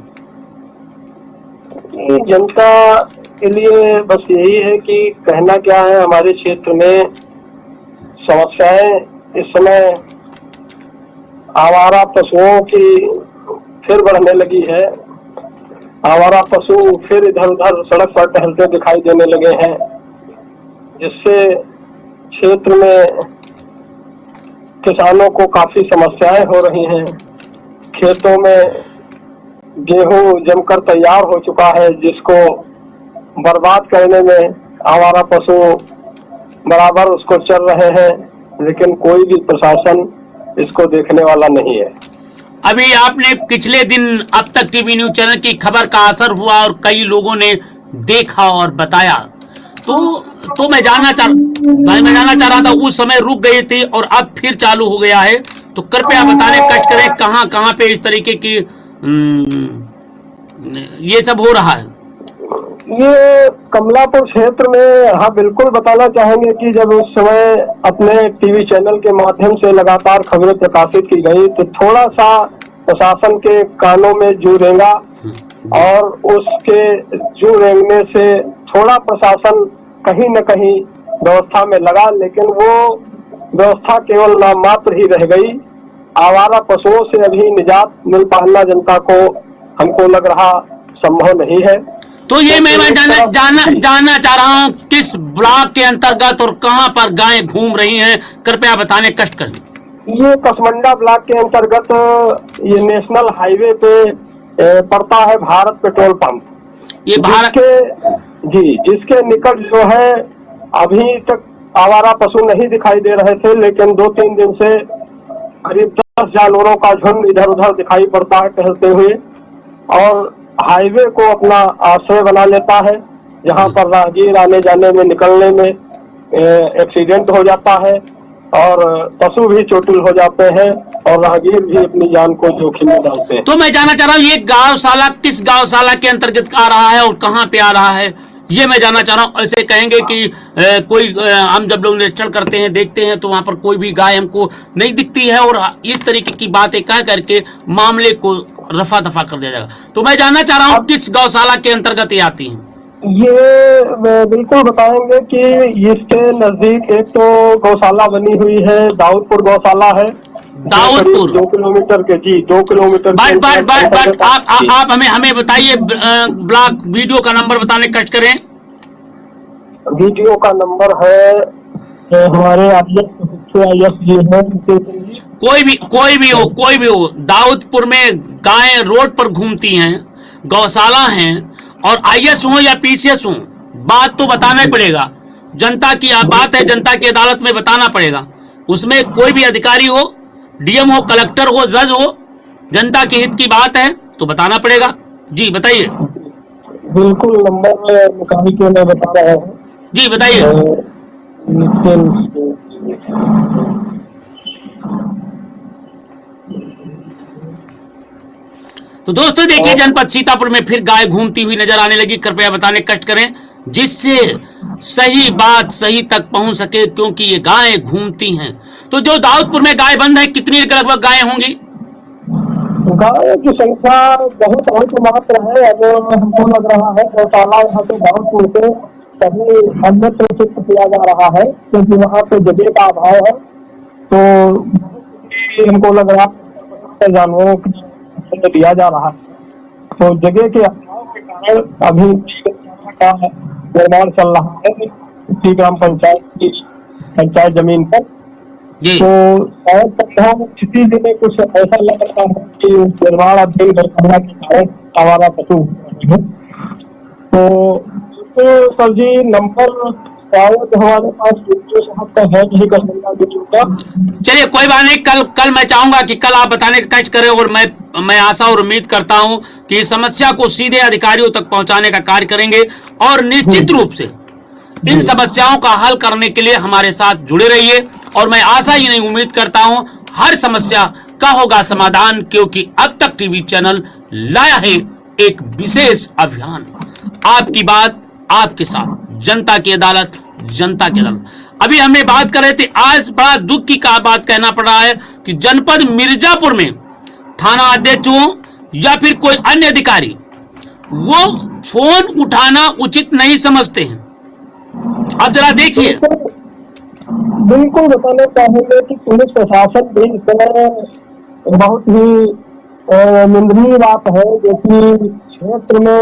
जनता के लिए बस यही है कि कहना क्या है, हमारे क्षेत्र में समस्याएं इस समय आवारा पशुओं की फिर बढ़ने लगी है। आवारा पशु फिर इधर उधर सड़क पर टहलते दिखाई देने लगे हैं, जिससे क्षेत्र में किसानों को काफी समस्याएं हो रही हैं। खेतों में गेहूं जमकर तैयार हो चुका है, जिसको बर्बाद करने में आवारा पशु बराबर उसको चल रहे हैं। लेकिन कोई भी प्रशासन इसको देखने वाला नहीं है। अभी आपने पिछले दिन अब तक टीवी न्यूज चैनल की खबर का असर हुआ और कई लोगों ने देखा और बताया, तो मैं जानना चाह रहा था उस समय रुक गई थी और अब फिर चालू हो गया है, तो कृपया बताने कष्ट करें कहां पे इस तरीके की ये सब हो रहा है। ये कमलापुर क्षेत्र में, हाँ बिल्कुल बताना चाहेंगे कि जब उस समय अपने टीवी चैनल के माध्यम से लगातार खबरें प्रकाशित की गई तो थोड़ा सा प्रशासन के कानों में जू रेंगा और उसके जू रेंगने से थोड़ा प्रशासन कहीं न कहीं व्यवस्था में लगा, लेकिन वो व्यवस्था केवल नाम मात्र ही रह गई। आवारा पशुओं से अभी निजात मिल पाना जनता को हमको लग रहा संभव नहीं है। तो ये मैं जानना चाह रहा हूँ किस ब्लॉक के अंतर्गत और कहां पर गायें घूम रही हैं, कृपया बताने कष्ट करें। ये कसमंडा ब्लॉक के अंतर्गत ये नेशनल हाईवे पे पड़ता है भारत पेट्रोल पंप। ये भारत जिसके निकट जो है अभी तक आवारा पशु नहीं दिखाई दे रहे थे, लेकिन 2-3 दिन से करीब 10 जानवरों का झुंड इधर उधर दिखाई पड़ता है टहलते हुए, और हाईवे को अपना आश्रय बना लेता है, जहां पर राहगीर आने जाने में निकलने में एक्सीडेंट हो जाता है और पशु भी चोटिल हो जाते हैं और राहगीर भी अपनी जान को जोखिम में डालते हैं। तो मैं जानना चाह रहा हूँ ये गौशाला किस गौशाला के अंतर्गत आ रहा है और कहाँ पे आ रहा है, ये मैं जानना चाह रहा हूँ। ऐसे कहेंगे कि हम जब लोग निरीक्षण करते हैं देखते हैं तो वहां पर कोई भी गाय हमको नहीं दिखती है और इस तरीके की बातें कह करके मामले को रफा दफा कर दिया जाएगा। तो मैं जानना चाह रहा हूँ किस गौशाला के अंतर्गत ये आती है। ये बिल्कुल बताएंगे कि इसके नजदीक एक तो गौशाला बनी हुई है, दाऊदपुर गौशाला है, दाऊदपुर 2 किलोमीटर के 2 किलोमीटर आप हमें बताइए ब्लॉक वीडियो का नंबर बताने कष्ट करें। वीडियो का नंबर है हमारे कोई भी हो दाऊदपुर में गायें रोड पर घूमती हैं, गौशाला हैं और IS हो या PCS हो, बात तो बताना ही पड़ेगा। जनता की बात है, जनता की अदालत में बताना पड़ेगा। उसमें कोई भी अधिकारी हो, DM हो, कलेक्टर हो, जज हो, जनता के हित की बात है तो बताना पड़ेगा। जी बताइए। बिल्कुल नंबर निकाल के मैं बता रहा हूँ। जी बताइए। तो दोस्तों देखिए जनपद सीतापुर में फिर गाय घूमती हुई नजर आने लगी, कृपया बताने कष्ट करें जिससे सही बात सही तक पहुंच सके, क्योंकि ये गायें घूमती हैं। तो जो दाऊदपुर में गाय बंद है कितनी लगभग गायें होंगी? गायों की संख्या बहुत अल्प मात्र है। अब हमको लग रहा है गौशाला यहाँ पे दाऊदपुर से कभी अन्यत्र शिफ्ट किया जा रहा है, क्योंकि वहाँ पे जगह का अभाव है। तो हमको लग रहा है जानवरों को दिया जा रहा है, तो जगह के अभाव के कारण अभी का निर्माण चल रहा है उसी ग्राम पंचायत जमीन पर। तो शायद स्थिति में कुछ ऐसा लग रहा है कि निर्माण अधीन घटना के कारण आवारा पशु। तो सर जी नंबर हमारे पास है नहीं कर सकता। चलिए कोई बात नहीं, कल मैं चाहूंगा कि कल आप बताने का कष्ट करें और मैं आशा और उम्मीद करता हूं कि इस समस्या को सीधे अधिकारियों तक पहुंचाने का कार्य करेंगे और निश्चित रूप से इन समस्याओं का हल करने के लिए हमारे साथ जुड़े रहिए। और मैं आशा ही नहीं उम्मीद करता हूं हर समस्या का होगा समाधान, क्योंकि अब तक टीवी चैनल लाया है एक विशेष अभियान, आपकी बात आपके साथ, जनता की अदालत जनता की अदालत। अभी हमें बात कर रहे थे, आज बड़ा दुख की बात कहना पड़ रहा है कि जनपद मिर्जापुर में थाना अध्यक्ष हो या फिर कोई अन्य अधिकारी वो फोन उठाना उचित नहीं समझते हैं। अब जरा देखिए। बिल्कुल बताना चाहेंगे कि पुलिस प्रशासन भी इस समय बहुत ही निंदनीय बात है, जो कि क्षेत्र में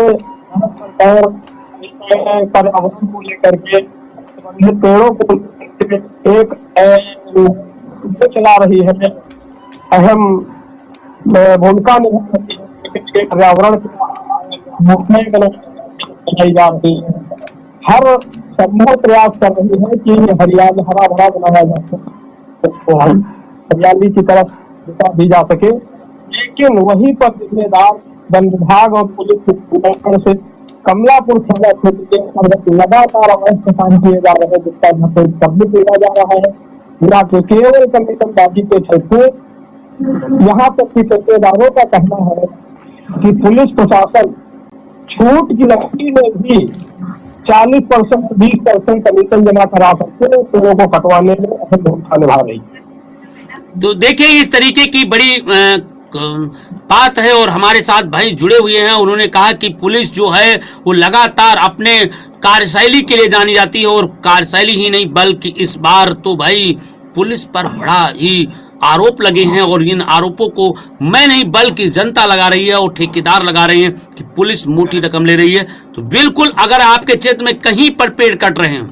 पर्यावरण को लेकर के पेड़ों को एक चला रही है, अहम भूमिका निभाती है। पर्यावरण बनाई जा रही है, हर संभव प्रयास कर रही है कि हरियाली हरा भरा बनाया जा सके। उसको हम हरियाली की तरफ दिशा दी जा सके। लेकिन वहीं पर जिम्मेदार वन विभाग और पुलिस से कमलापुर थाना क्षेत्र के अंतर्गत लगातार अवैध काम किए जा रहे हैं, जिसका कब्जे किया जा रहा है। यहाँ के केवल कमीशनबाजी के चलते यहाँ तक कि ठेकेदारों का कहना है कि पुलिस प्रशासन छूट की नकदी में भी 40% 20% कमीशन जमा करा सकते हैं, चोरों को कटवाने में अहम भूमिका निभा रही है। तो देखिए इस तरीके की बड़ी बात है और हमारे साथ भाई जुड़े हुए हैं। उन्होंने कहा कि पुलिस जो है वो लगातार अपने कार्यशैली के लिए जानी जाती है और कार्यशैली ही नहीं बल्कि इस बार तो भाई पुलिस पर बड़ा ही आरोप लगे हैं और इन आरोपों को मैं नहीं बल्कि जनता लगा रही है और ठेकेदार लगा रहे हैं कि पुलिस मोटी रकम ले रही है। तो बिल्कुल अगर आपके क्षेत्र में कहीं पर पेड़ कट रहे हैं,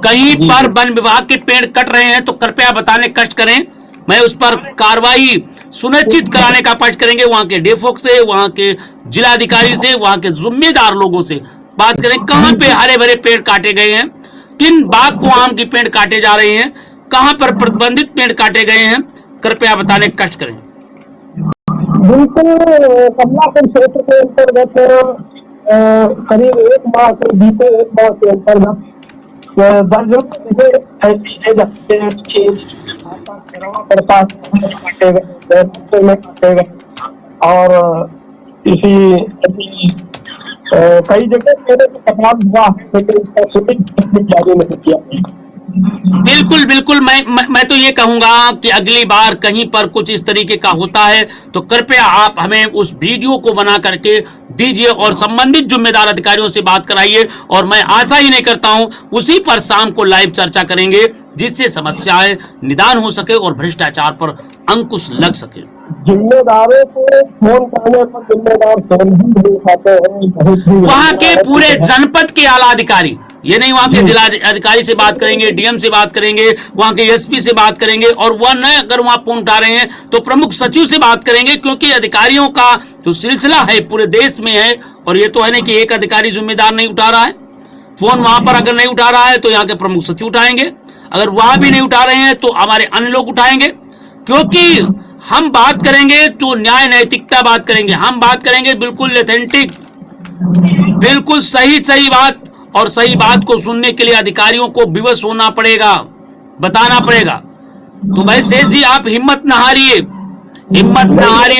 कहीं पर वन विभाग के पेड़ कट रहे हैं तो कृपया बताने कष्ट करें, मैं उस पर कार्रवाई सुनिश्चित कराने का पक्ष करेंगे। वहां के डेफोक से, वहां के जिलाधिकारी से, वहां के जिम्मेदार लोगों से बात करें कहां पे हरे भरे पेड़ काटे गए हैं, किन बाग को आम के पेड़ काटे जा रहे हैं, कहां पर प्रतिबंधित पेड़ काटे गए हैं, कृपया बताने कष्ट करें। बिल्कुल कमलापुर क्षेत्र के अंतर्गत करीब एक माह से बीते एक माह के अंतर्गत दर्जनों काटे गए और इसी कई जगह मेरे अपराध हुआ लेकिन इसका शूटिंग जारी नहीं किया। बिल्कुल बिल्कुल मैं तो ये कहूंगा कि अगली बार कहीं पर कुछ इस तरीके का होता है तो कृपया आप हमें उस वीडियो को बना करके दीजिए और संबंधित जिम्मेदार अधिकारियों से बात कराइए और मैं आशा ही नहीं करता हूं उसी पर शाम को लाइव चर्चा करेंगे जिससे समस्याएं निदान हो सके और भ्रष्टाचार पर अंकुश लग सके। जिम्मेदारों को फोन करने पर जिम्मेदार फोन ही नहीं उठाते हैं। वहाँ के पूरे जनपद के आला अधिकारी, ये नहीं वहाँ के जिला अधिकारी से बात करेंगे, डीएम से बात करेंगे, वहाँ के एसपी से बात करेंगे और वह न अगर वहाँ फोन उठा रहे हैं तो प्रमुख सचिव से बात करेंगे क्योंकि अधिकारियों का जो सिलसिला है पूरे देश में है और ये तो है नहीं कि एक अधिकारी जिम्मेदार नहीं उठा रहा है फोन। वहां पर अगर नहीं उठा रहा है तो यहाँ के प्रमुख सचिव उठाएंगे, अगर वहां भी नहीं उठा रहे हैं तो हमारे अन्य लोग उठाएंगे क्योंकि हम बात करेंगे तो न्याय नैतिकता बात करेंगे, हम बात करेंगे बिल्कुल ऑथेंटिक, बिल्कुल सही बात और सही बात को सुनने के लिए अधिकारियों को विवश होना पड़ेगा, बताना पड़ेगा। तो भाई शेष जी आप हिम्मत न हारिए,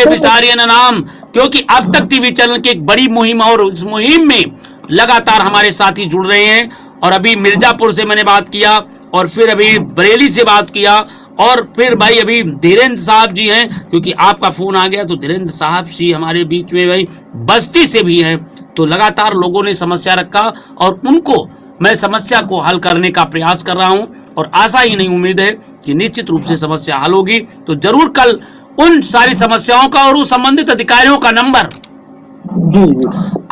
बिसारिए न नाम, क्योंकि अब तक टीवी चैनल की एक बड़ी मुहिम और इस मुहिम में लगातार हमारे साथी जुड़ रहे हैं और अभी मिर्जापुर से मैंने बात किया और फिर अभी बरेली से बात किया और फिर भाई अभी धीरेन्द्र साहब जी हैं क्योंकि आपका फोन आ गया तो धीरेन्द्र साहब जी हमारे बीच में भाई बस्ती से भी हैं। तो लगातार लोगों ने समस्या रखा और उनको मैं समस्या को हल करने का प्रयास कर रहा हूं और आशा ही नहीं उम्मीद है कि निश्चित रूप से समस्या हल होगी। तो जरूर कल उन सारी समस्याओं का और उस संबंधित अधिकारियों का नंबर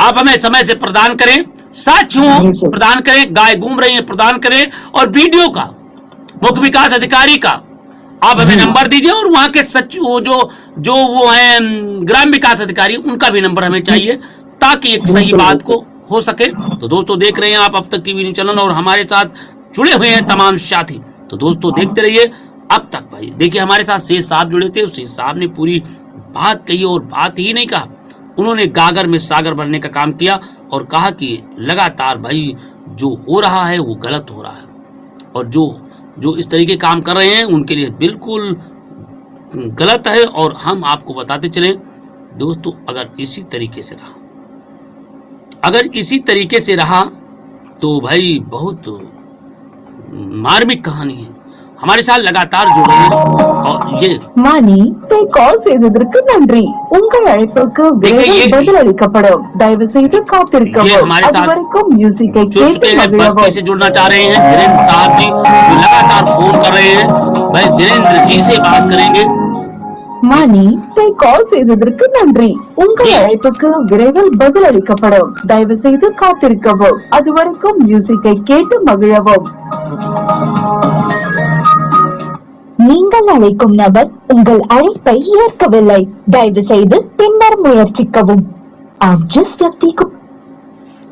आप हमें समय से प्रदान करें, साक्ष्यों प्रदान करें, गाय घूम रही है प्रदान करें और वीडियो का मुख्य विकास अधिकारी का आप हमें नंबर दीजिए और वहां के सचिव जो वो हैं ग्राम विकास अधिकारी उनका भी नंबर हमें चाहिए ताकि एक सही बात को हो सके। तो दोस्तों देख रहे हैं आप अब तक टीवी न्यूज़ चैनल और हमारे साथ जुड़े हुए हैं तमाम साथी। तो दोस्तों देखते रहिए। अब तक भाई देखिए हमारे साथ शेष साहब जुड़े थे, शेष साहब ने पूरी बात कही और बात ही नहीं कहा, उन्होंने गागर में सागर भरने का काम किया और कहा कि लगातार भाई जो हो रहा है वो गलत हो रहा है और जो इस तरीके काम कर रहे हैं उनके लिए बिल्कुल गलत है। और हम आपको बताते चलें दोस्तों अगर इसी तरीके से रहा तो भाई बहुत मार्मिक कहानी है। हमारे साथ लगातार जुड़ रहे हैं और ये மணி கால் செய்ததற்கு நன்றி உங்கள் அழைப்புக்கு விரைவில் பதிலளிக்கப்படும் தயவு செய்து காத்திருக்கவும் அதுவரைக்கும் மியூசிக்கை கேட்டு बस्ती से जुड़ना चाह रहे हैं धीरेन्द्र साहब जी जो लगातार फोन कर रहे हैं, भाई धीरेन्द्र जी से बात करेंगे। மணி கால் செய்ததற்கு நன்றி உங்கள் அழைப்புக்கு விரைவில் பதிலளிக்கப்படும் தயவு செய்து காத்திருக்கவும் அதுவரைக்கும் மியூசிக்கை கேட்டு மகிழவும்। நீங்கள் அழைக்கும் நபர் உங்கள் அழைப்பை ஏற்கவில்லை தயவு செய்து பின்னர் முயற்சிக்கவும்। आप जिस व्यक्ति को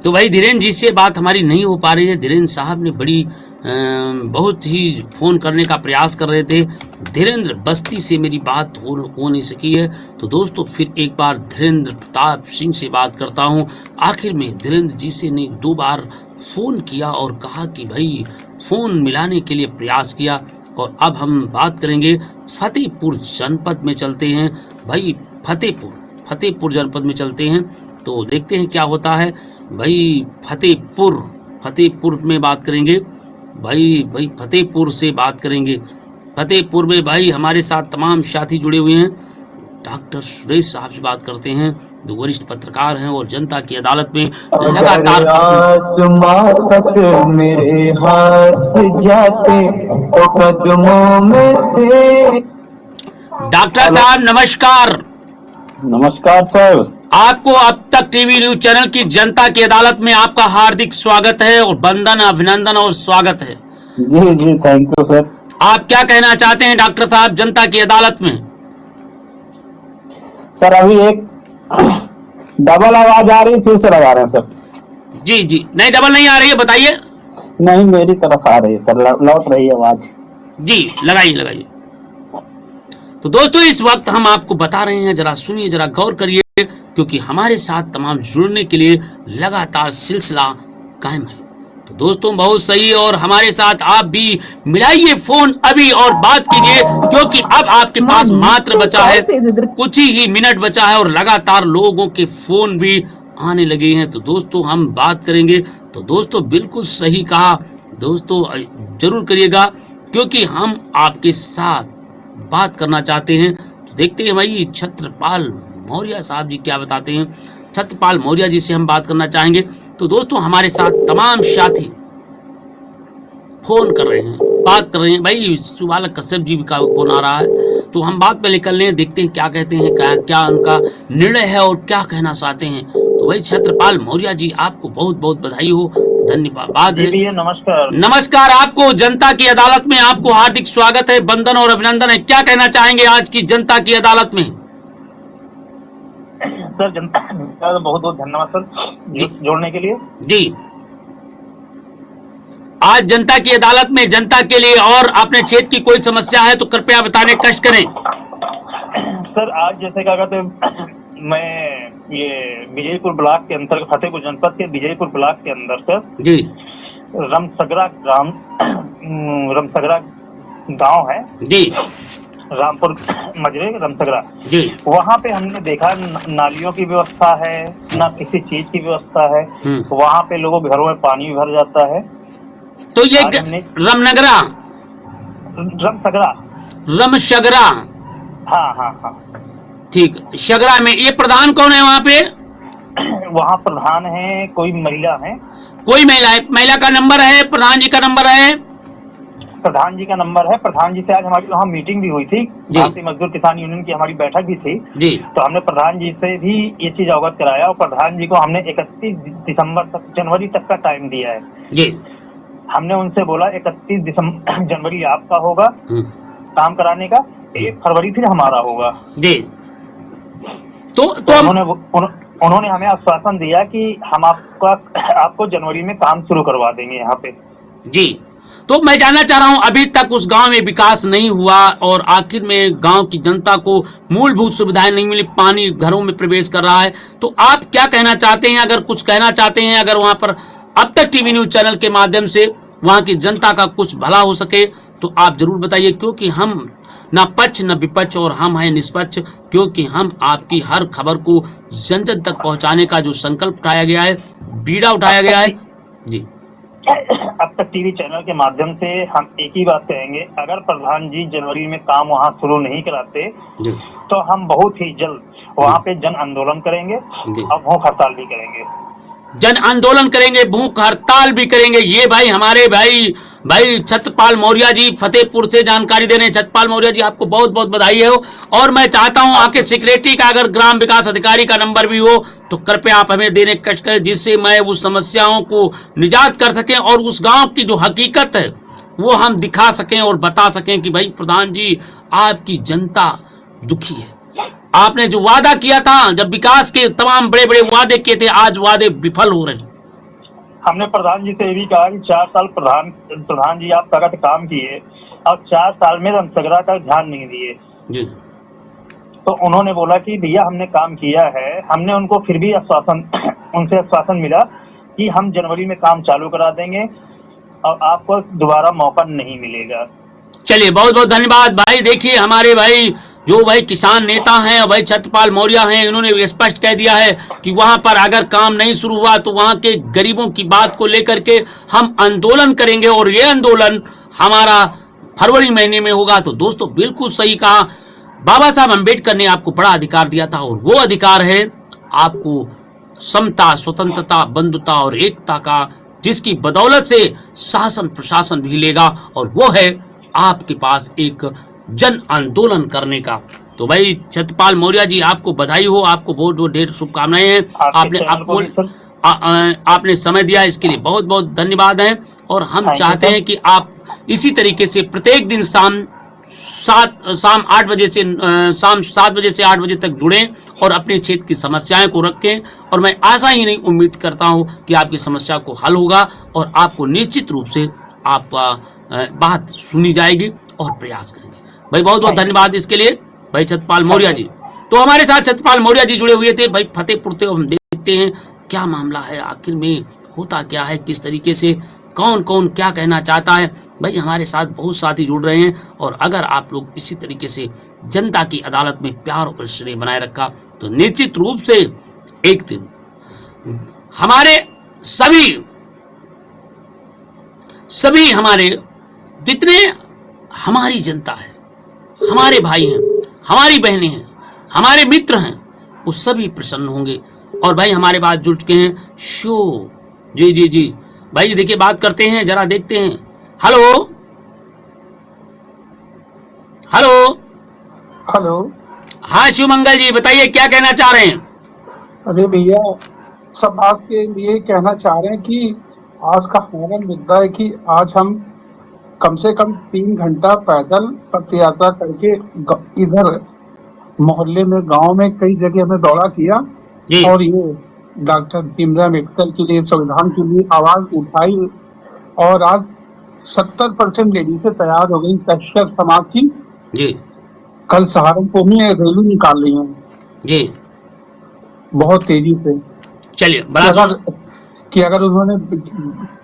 तो भाई धीरेन्द्र जी से बात हमारी नहीं हो पा रही है। धीरेन्द्र साहब ने बड़ी बहुत ही फ़ोन करने का प्रयास कर रहे थे। धीरेन्द्र बस्ती से मेरी बात हो नहीं सकी है, तो दोस्तों फिर एक बार धीरेन्द्र प्रताप सिंह से बात करता हूँ। आखिर में धीरेन्द्र जी से ने 2 बार फ़ोन किया और कहा कि भाई फ़ोन मिलाने के लिए प्रयास किया। और अब हम बात करेंगे फतेहपुर जनपद में चलते हैं भाई, फतेहपुर जनपद में चलते हैं, तो देखते हैं क्या होता है भाई। फतेहपुर में बात करेंगे भाई फतेहपुर से बात करेंगे। फतेहपुर में भाई हमारे साथ तमाम साथी जुड़े हुए हैं। डॉक्टर सुरेश साहब से बात करते हैं, जो वरिष्ठ पत्रकार हैं और जनता की अदालत में लगातार आसमां तक मेरे हाथ जाते तो कदमों में थे। डॉक्टर साहब नमस्कार। नमस्कार सर। आपको अब तक टीवी न्यूज चैनल की जनता की अदालत में आपका हार्दिक स्वागत है और वंदन, अभिनंदन और स्वागत है। जी जी, थैंक यू सर। आप क्या कहना चाहते हैं डॉक्टर साहब जनता की अदालत में? सर अभी एक डबल आवाज आ रही, फिर से लगा रहे हैं सर। जी जी, नहीं डबल नहीं आ रही है, बताइए। नहीं, मेरी तरफ आ रही है सर, लौट रही है आवाज। जी लगाइए। तो दोस्तों इस वक्त हम आपको बता रहे हैं, जरा सुनिए, जरा गौर करिए, क्योंकि हमारे साथ तमाम जुड़ने के लिए लगातार सिलसिला कायम है। तो दोस्तों बहुत सही, और हमारे साथ आप भी मिलाइए फोन अभी और बात कीजिए, क्योंकि अब आपके पास मात्र बचा है कुछ ही मिनट बचा है और लगातार लोगों के फोन भी आने लगे हैं। तो दोस्तों हम बात करेंगे। तो दोस्तों बिल्कुल सही कहा दोस्तों, जरूर करिएगा, क्योंकि हम आपके साथ बात करना चाहते हैं। तो देखते हैं भाई छत्रपाल मौर्य साहब जी क्या बताते हैं। छत्रपाल मौर्य जी से हम बात करना चाहेंगे। तो दोस्तों हमारे साथ तमाम साथी फोन कर रहे हैं, बात कर रहे हैं। भाई सुबालक कश्यप जी का फोन आ रहा है, तो हम बात पहले कर लें, देखते हैं क्या कहते हैं, क्या उनका निर्णय है और क्या कहना चाहते हैं। तो भाई छत्रपाल मौर्य जी आपको बहुत बहुत बधाई हो, धन्यवाद है। नमस्कार। नमस्कार, आपको जनता की अदालत में आपको हार्दिक स्वागत है, वंदन और अभिनंदन है। क्या कहना चाहेंगे आज की जनता की अदालत में? सर जनता का बहुत बहुत धन्यवाद सर जोड़ने के लिए। जी, आज जनता की अदालत में जनता के लिए और अपने क्षेत्र की कोई समस्या है तो कृपया बताने कष्ट करें। सर आज जैसे क्या कहते हैं, मैं ये विजयपुर ब्लॉक के अंतर्गत, फतेहपुर जनपद के विजयपुर ब्लॉक के अंदर सर जी रमसगरा गांव है जी, रामपुर मजरे रमसगरा जी, वहाँ पे हमने देखा नालियों की व्यवस्था है, ना किसी चीज की व्यवस्था है। वहाँ पे लोगों के घरों में पानी भर जाता है। तो ये रमनगरा रमशगरा, हाँ ठीक, शगरा में ये प्रधान कौन है वहाँ पे? वहाँ प्रधान है, कोई महिला है, कोई महिला है? महिला का नंबर है, प्रधान जी का नंबर है? प्रधान जी का नंबर है। प्रधान जी से आज हमारी वहाँ मीटिंग भी हुई थी, भारतीय मजदूर किसान यूनियन की हमारी बैठक भी थी जी। तो हमने प्रधान जी से भी ये चीज अवगत कराया और प्रधान जी को हमने 31 दिसंबर तक, जनवरी तक का टाइम दिया है जी। हमने उनसे बोला 31 जनवरी आपका होगा काम कराने का, 1 फरवरी फिर हमारा होगा जी। तो उन्होंने हमें आश्वासन दिया कि हम आपको जनवरी में काम शुरू करवा देंगे यहाँ पे जी। तो मैं जानना चाह रहा हूँ, अभी तक उस गांव में विकास नहीं हुआ और आखिर में गांव की जनता को मूलभूत सुविधाएं नहीं मिली, पानी घरों में प्रवेश कर रहा है, तो आप क्या कहना चाहते हैं? अगर कुछ कहना चाहते हैं, अगर वहां पर अब तक टीवी न्यूज चैनल के माध्यम से वहां की जनता का कुछ भला हो सके तो आप जरूर बताइए, क्योंकि हम न पक्ष न विपक्ष और हम हैं निष्पक्ष, क्योंकि हम आपकी हर खबर को जन जन तक पहुंचाने का जो संकल्प उठाया गया है, बीड़ा उठाया गया है जी। अब तक टीवी चैनल के माध्यम से हम एक ही बात कहेंगे, अगर प्रधान जी जनवरी में काम वहाँ शुरू नहीं कराते तो हम बहुत ही जल्द वहाँ पे जन आंदोलन करेंगे और भूख हड़ताल भी करेंगे। जन आंदोलन करेंगे, भूख हड़ताल भी करेंगे। ये भाई हमारे भाई छत्रपाल मौर्य जी फतेहपुर से जानकारी दे रहे हैं। छत्रपाल मौर्य जी आपको बहुत बहुत बधाई हो, और मैं चाहता हूं आपके सेक्रेटरी का अगर ग्राम विकास अधिकारी का नंबर भी हो तो कृपया आप हमें देने कष्ट करें, जिससे मैं उस समस्याओं को निजात कर सकें और उस गांव की जो हकीकत है वो हम दिखा सकें और बता सकें कि भाई प्रधान जी आपकी जनता दुखी है। आपने जो वादा किया था, जब विकास के तमाम बड़े बड़े वादे किए थे, आज वादे विफल हो रहे हैं। हमने प्रधान जी से ये भी कहा कि 4 साल प्रधान जी आप सख्त काम किए, अब 4 साल में रमसगरा का ध्यान नहीं दिए जी। तो उन्होंने बोला कि भैया हमने काम किया है। हमने उनको फिर भी उनसे आश्वासन मिला कि हम जनवरी में काम चालू करा देंगे और आपको दोबारा मौका नहीं मिलेगा। चलिए बहुत बहुत धन्यवाद भाई। देखिए हमारे भाई जो भाई किसान नेता हैं भाई सत्यपाल मौर्य हैं, इन्होंने स्पष्ट कह दिया है कि वहां पर अगर काम नहीं शुरू हुआ तो वहां के गरीबों की बात को लेकर के हम आंदोलन करेंगे और ये आंदोलन हमारा फरवरी महीने में होगा। तो दोस्तों बिल्कुल सही कहा, बाबा साहब अम्बेडकर ने आपको बड़ा अधिकार दिया था और वो अधिकार है आपको समता, स्वतंत्रता, बंधुता और एकता का, जिसकी बदौलत से शासन प्रशासन भी लेगा और वो है आपके पास एक जन आंदोलन करने का। तो भाई सत्यपाल मौर्य जी आपको बधाई हो, आपको बहुत बहुत ढेर शुभकामनाएं हैं। आपने समय दिया इसके लिए बहुत बहुत धन्यवाद है। और हम चाहते हैं कि आप इसी तरीके से प्रत्येक दिन शाम 7 बजे से 8 बजे तक जुड़ें और अपने क्षेत्र की समस्याएं को रखें। और मैं आशा ही नहीं उम्मीद करता हूं कि आपकी समस्या को हल होगा और आपको निश्चित रूप से आपका बात सुनी जाएगी और प्रयास करेंगे। भाई बहुत बहुत धन्यवाद इसके लिए भाई सत्यपाल मौर्य जी। तो हमारे साथ सत्यपाल मौर्य जी जुड़े हुए थे भाई फतेहपुर से। हम देखते हैं क्या मामला है, आखिर में होता क्या है, किस तरीके से कौन कौन क्या कहना चाहता है। भाई हमारे साथ बहुत साथी जुड़ रहे हैं और अगर आप लोग इसी तरीके से जनता की अदालत में प्यार और स्नेह बनाए रखा तो निश्चित रूप से एक दिन हमारे सभी हमारे जितने हमारी जनता है, हमारे भाई हैं, हमारी बहनें हैं, हमारे मित्र हैं, वो सभी प्रसन्न होंगे। और भाई हमारे बात जुड़ चुके हैं शो जी जी जी भाई देखिए बात करते हैं, जरा देखते हैं। Hello hello hello. हाँ शिवमंगल जी बताइए क्या कहना चाह रहे हैं। अरे भैया समाज के लिए कहना चाह रहे हैं कि आज का हमारा मुद्दा है कि आज हम कम से कम 3 घंटा पैदल पथ यात्रा करके इधर मोहल्ले में गांव में कई जगह हमें दौरा किया और ये डॉक्टर भीमराव अम्बेडकर के लिए संविधान के लिए आवाज उठाई और आज 70% लेडीज तैयार हो गई कश्यप समाज की जी। कल सहारनपुर में रैली निकाल रही हैं जी बहुत तेजी से। चलिए अगर उन्होंने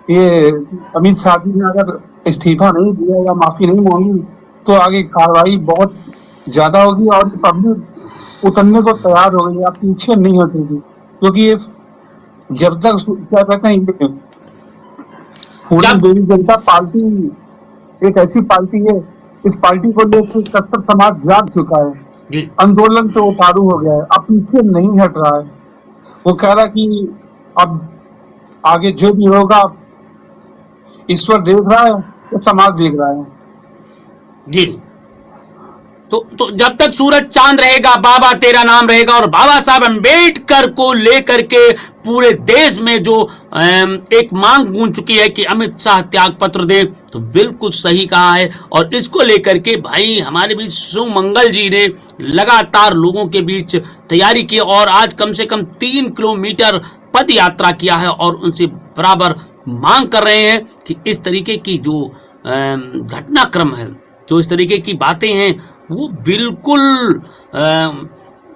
ये अमित शाह जी ने अगर इस्तीफा नहीं दिया या माफी नहीं मांगी तो आगे कार्रवाई बहुत ज्यादा होगी और पब्लिक उतरने को तैयार हो गई। आप पीछे नहीं हटेगी क्योंकि ये जब तक क्या कहते हैं पूरी जनता पार्टी एक ऐसी पार्टी है, इस पार्टी को लेकर कट्टर समाज जाग चुका है, आंदोलन तो उतारू हो गया है, अब पीछे नहीं हट रहा है। वो कह रहा कि अब आगे जो भी होगा ईश्वर देख रहा है तो समाज देख रहा है जी। तो जब तक सूरज चांद रहेगा बाबा तेरा नाम रहेगा। और बाबा साहब अम्बेडकर को लेकर के पूरे देश में जो एक मांग गूंज चुकी है कि अमित शाह त्याग पत्र दे, तो बिल्कुल सही कहा है। और इसको लेकर के भाई हमारे बीच शिवमंगल जी ने लगातार लोगों के बीच तैयारी की और आज कम से कम 3 किलोमीटर पद यात्रा किया है और उनसे बराबर मांग कर रहे हैं कि इस तरीके की जो घटनाक्रम है, जो इस तरीके की बातें हैं, वो बिल्कुल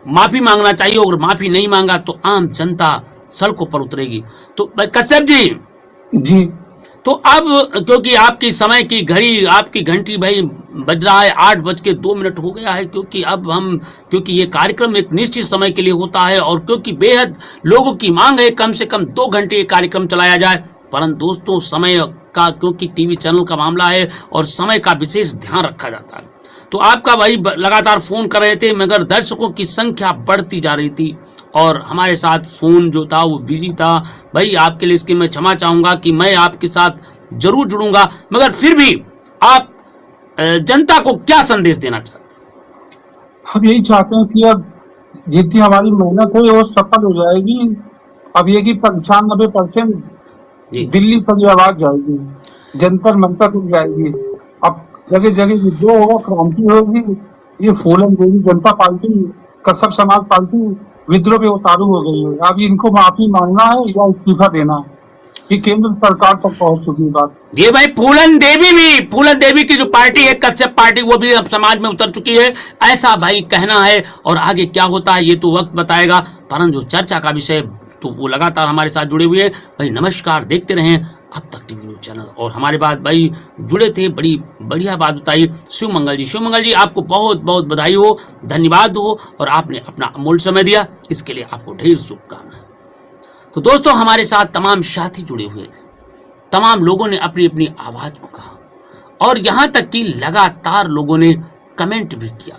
माफी मांगना चाहिए। और माफी नहीं मांगा तो आम जनता सड़कों पर उतरेगी। तो कश्यप जी तो अब क्योंकि आपकी समय की घड़ी, आपकी घंटी भाई बज रहा है 8:02 हो गया है, क्योंकि ये कार्यक्रम एक निश्चित समय के लिए होता है और क्योंकि बेहद लोगों की मांग है कम से कम 2 घंटे ये कार्यक्रम चलाया जाए। परंतु दोस्तों समय का, क्योंकि टीवी चैनल का मामला है और समय का विशेष ध्यान रखा जाता है, तो आपका भाई लगातार फोन कर रहे थे मगर दर्शकों की संख्या बढ़ती जा रही थी और हमारे साथ फोन जो था वो बिजी था। भाई आपके लिए इसकी मैं क्षमा चाहूंगा कि मैं आपके साथ जरूर जुड़ूंगा, मगर फिर भी आप जनता को क्या संदेश देना चाहते हैं। हम यही चाहते हैं कि अब जितनी हमारी मेहनत है वो सफल हो जाएगी। अब ये कि 95% दिल्ली पर ये आवाज जाएगी, जंतर मंतर तक जाएगी। अब जगह जगह विद्रोह होगा, क्रांति होगी। ये फूलन देवी जनता पार्टी, कश्यप समाज पार्टी विद्रोह पे उतारू हो गई है। अब इनको माफी मांगना है या इस्तीफा देना है। कि केंद्र सरकार तक पहुंच चुकी बात। ये भाई फूलन देवी की जो पार्टी है कश्यप पार्टी, वो भी अब समाज में उतर चुकी है, ऐसा भाई कहना है। और आगे क्या होता है ये तो वक्त बताएगा, परंतु जो चर्चा का विषय तो वो लगातार हमारे साथ जुड़े हुए हैं। भाई नमस्कार, देखते रहें अब तक टीवी न्यूज चैनल। और हमारे बाद भाई जुड़े थे, बड़ी बढ़िया बात बताई शिवमंगल जी, आपको बहुत बहुत बधाई हो, धन्यवाद हो, और आपने अपना अमूल्य समय दिया, इसके लिए आपको ढेर शुभकामनाएं। तो दोस्तों हमारे साथ तमाम साथी जुड़े हुए थे, तमाम लोगों ने अपनी अपनी आवाज को कहा, और यहां तक कि लगातार लोगों ने कमेंट भी किया।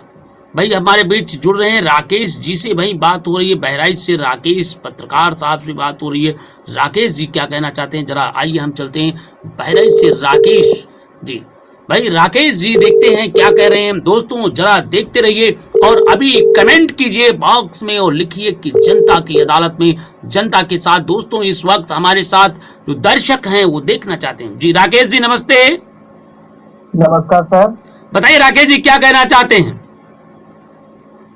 भाई हमारे बीच जुड़ रहे हैं राकेश जी से, भाई बात हो रही है बहराइच से, राकेश पत्रकार साहब से बात हो रही है। राकेश जी क्या कहना चाहते हैं, जरा आइए हम चलते हैं बहराइच से राकेश जी। भाई राकेश जी देखते हैं क्या कह रहे हैं। दोस्तों जरा देखते रहिए और अभी कमेंट कीजिए बॉक्स में और लिखिए कि जनता की अदालत में जनता के साथ। दोस्तों इस वक्त हमारे साथ जो दर्शक हैं वो देखना चाहते हैं। जी राकेश जी नमस्ते। नमस्कार सर। बताइए राकेश जी क्या कहना चाहते हैं।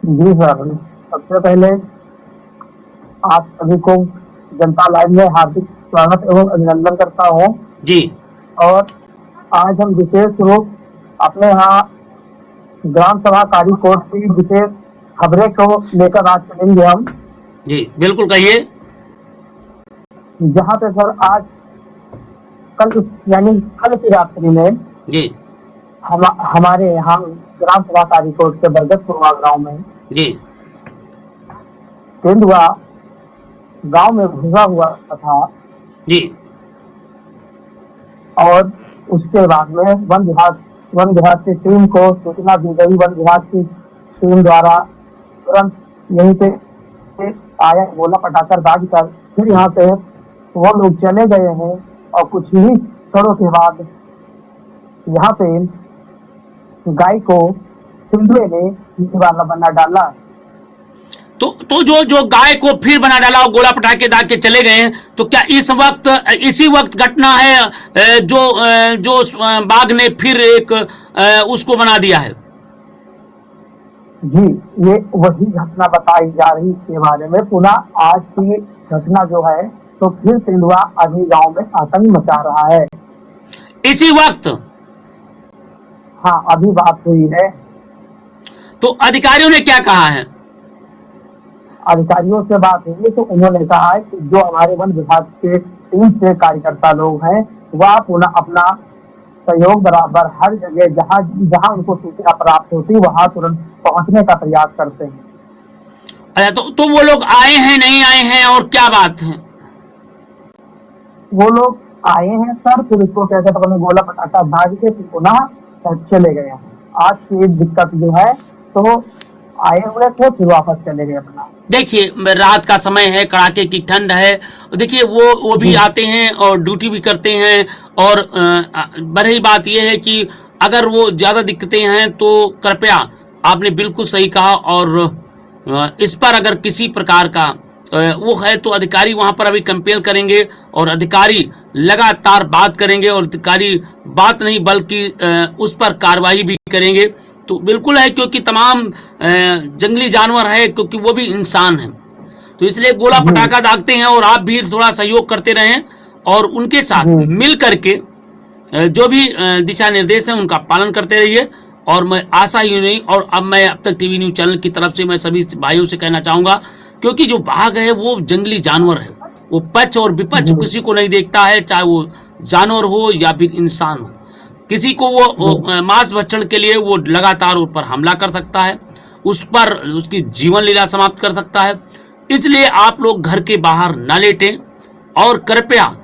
जी सर, सबसे पहले आप सभी को जनता लाइव में हार्दिक स्वागत एवं अभिनंदन करता हूँ जी। और आज हम विशेष रूप अपने यहाँ ग्राम सभा कार्य कोर्ट की विशेष खबरें को लेकर आज चलेंगे हम। जी बिल्कुल कहिए। जहाँ पे सर आज कल यानी कल की रात्रि में जी हमारे यहाँ ग्राम सभा कार्य कोर्ट के बरगदपुरवा गाँव में जी तेंदुआ गांव में घुसा हुआ था जी। और उसके बाद में वन विभाग की टीम को सूचना दी गई। वन विभाग की टीम द्वारा तुरंत यहीं पे आया, गोला पटाकर दाग कर फिर यहाँ पे वो लोग चले गए हैं। और कुछ ही क्षणों के बाद यहाँ पे गाय को तेंदुए ने निवाला बना डाला। तो जो गाय को फिर बना डाला और गोला पटाखे दाग के चले गए हैं, तो क्या इसी वक्त घटना है जो बाघ ने फिर एक उसको बना दिया है। जी ये वही घटना बताई जा रही है। इसके बारे में पुनः आज की घटना जो है तो फिर तेंदुआ अभी गांव में आतंक मचा रहा है इसी वक्त। हाँ अभी बात हुई है। तो अधिकारियों ने क्या कहा है। अधिकारियों से बात हुई तो उन्होंने कहा है कि जो हमारे वन विभाग के टीम से कार्यकर्ता लोग हैं वह पुनः अपना सहयोग बराबर हर जगह जहां जहां उनको सूचना प्राप्त होती वहां तुरंत पहुंचने का प्रयास करते हैं। अच्छा तो वो लोग आए हैं नहीं आए हैं और क्या बात है। वो लोग आए हैं सर, फिर उसको कैसे पकड़ने गोला पटाखा भाग के पुनः चले गए। आज की दिक्कत जो है तो आए हुए थे फिर वापस चले गए अपना। देखिए रात का समय है, कड़ाके की ठंड है, देखिए वो भी आते हैं और ड्यूटी भी करते हैं। और बड़ी बात यह है कि अगर वो ज़्यादा दिक्कतें हैं तो कृपया, आपने बिल्कुल सही कहा, और इस पर अगर किसी प्रकार का वो है तो अधिकारी वहाँ पर अभी कंपेल करेंगे और अधिकारी लगातार बात करेंगे और अधिकारी बात नहीं बल्कि उस पर कार्रवाई भी करेंगे। तो बिल्कुल है, क्योंकि तमाम जंगली जानवर है, क्योंकि वो भी इंसान हैं, तो इसलिए गोला पटाखा दागते हैं। और आप भी थोड़ा सहयोग करते रहें और उनके साथ मिल करके जो भी दिशा निर्देश हैं उनका पालन करते रहिए। और मैं आशा ही नहीं, और अब मैं अब तक टीवी न्यूज चैनल की तरफ से मैं सभी भाइयों से कहना चाहूँगा, क्योंकि जो बाघ है वो जंगली जानवर है, वो पक्ष और विपक्ष किसी को नहीं देखता है, चाहे वो जानवर हो या फिर इंसान हो। किसी को वो मांस भक्षण के लिए वो लगातार उस पर हमला कर सकता है, उस पर उसकी जीवन लीला समाप्त कर सकता है। इसलिए आप लोग घर के बाहर ना लेटें और कृपया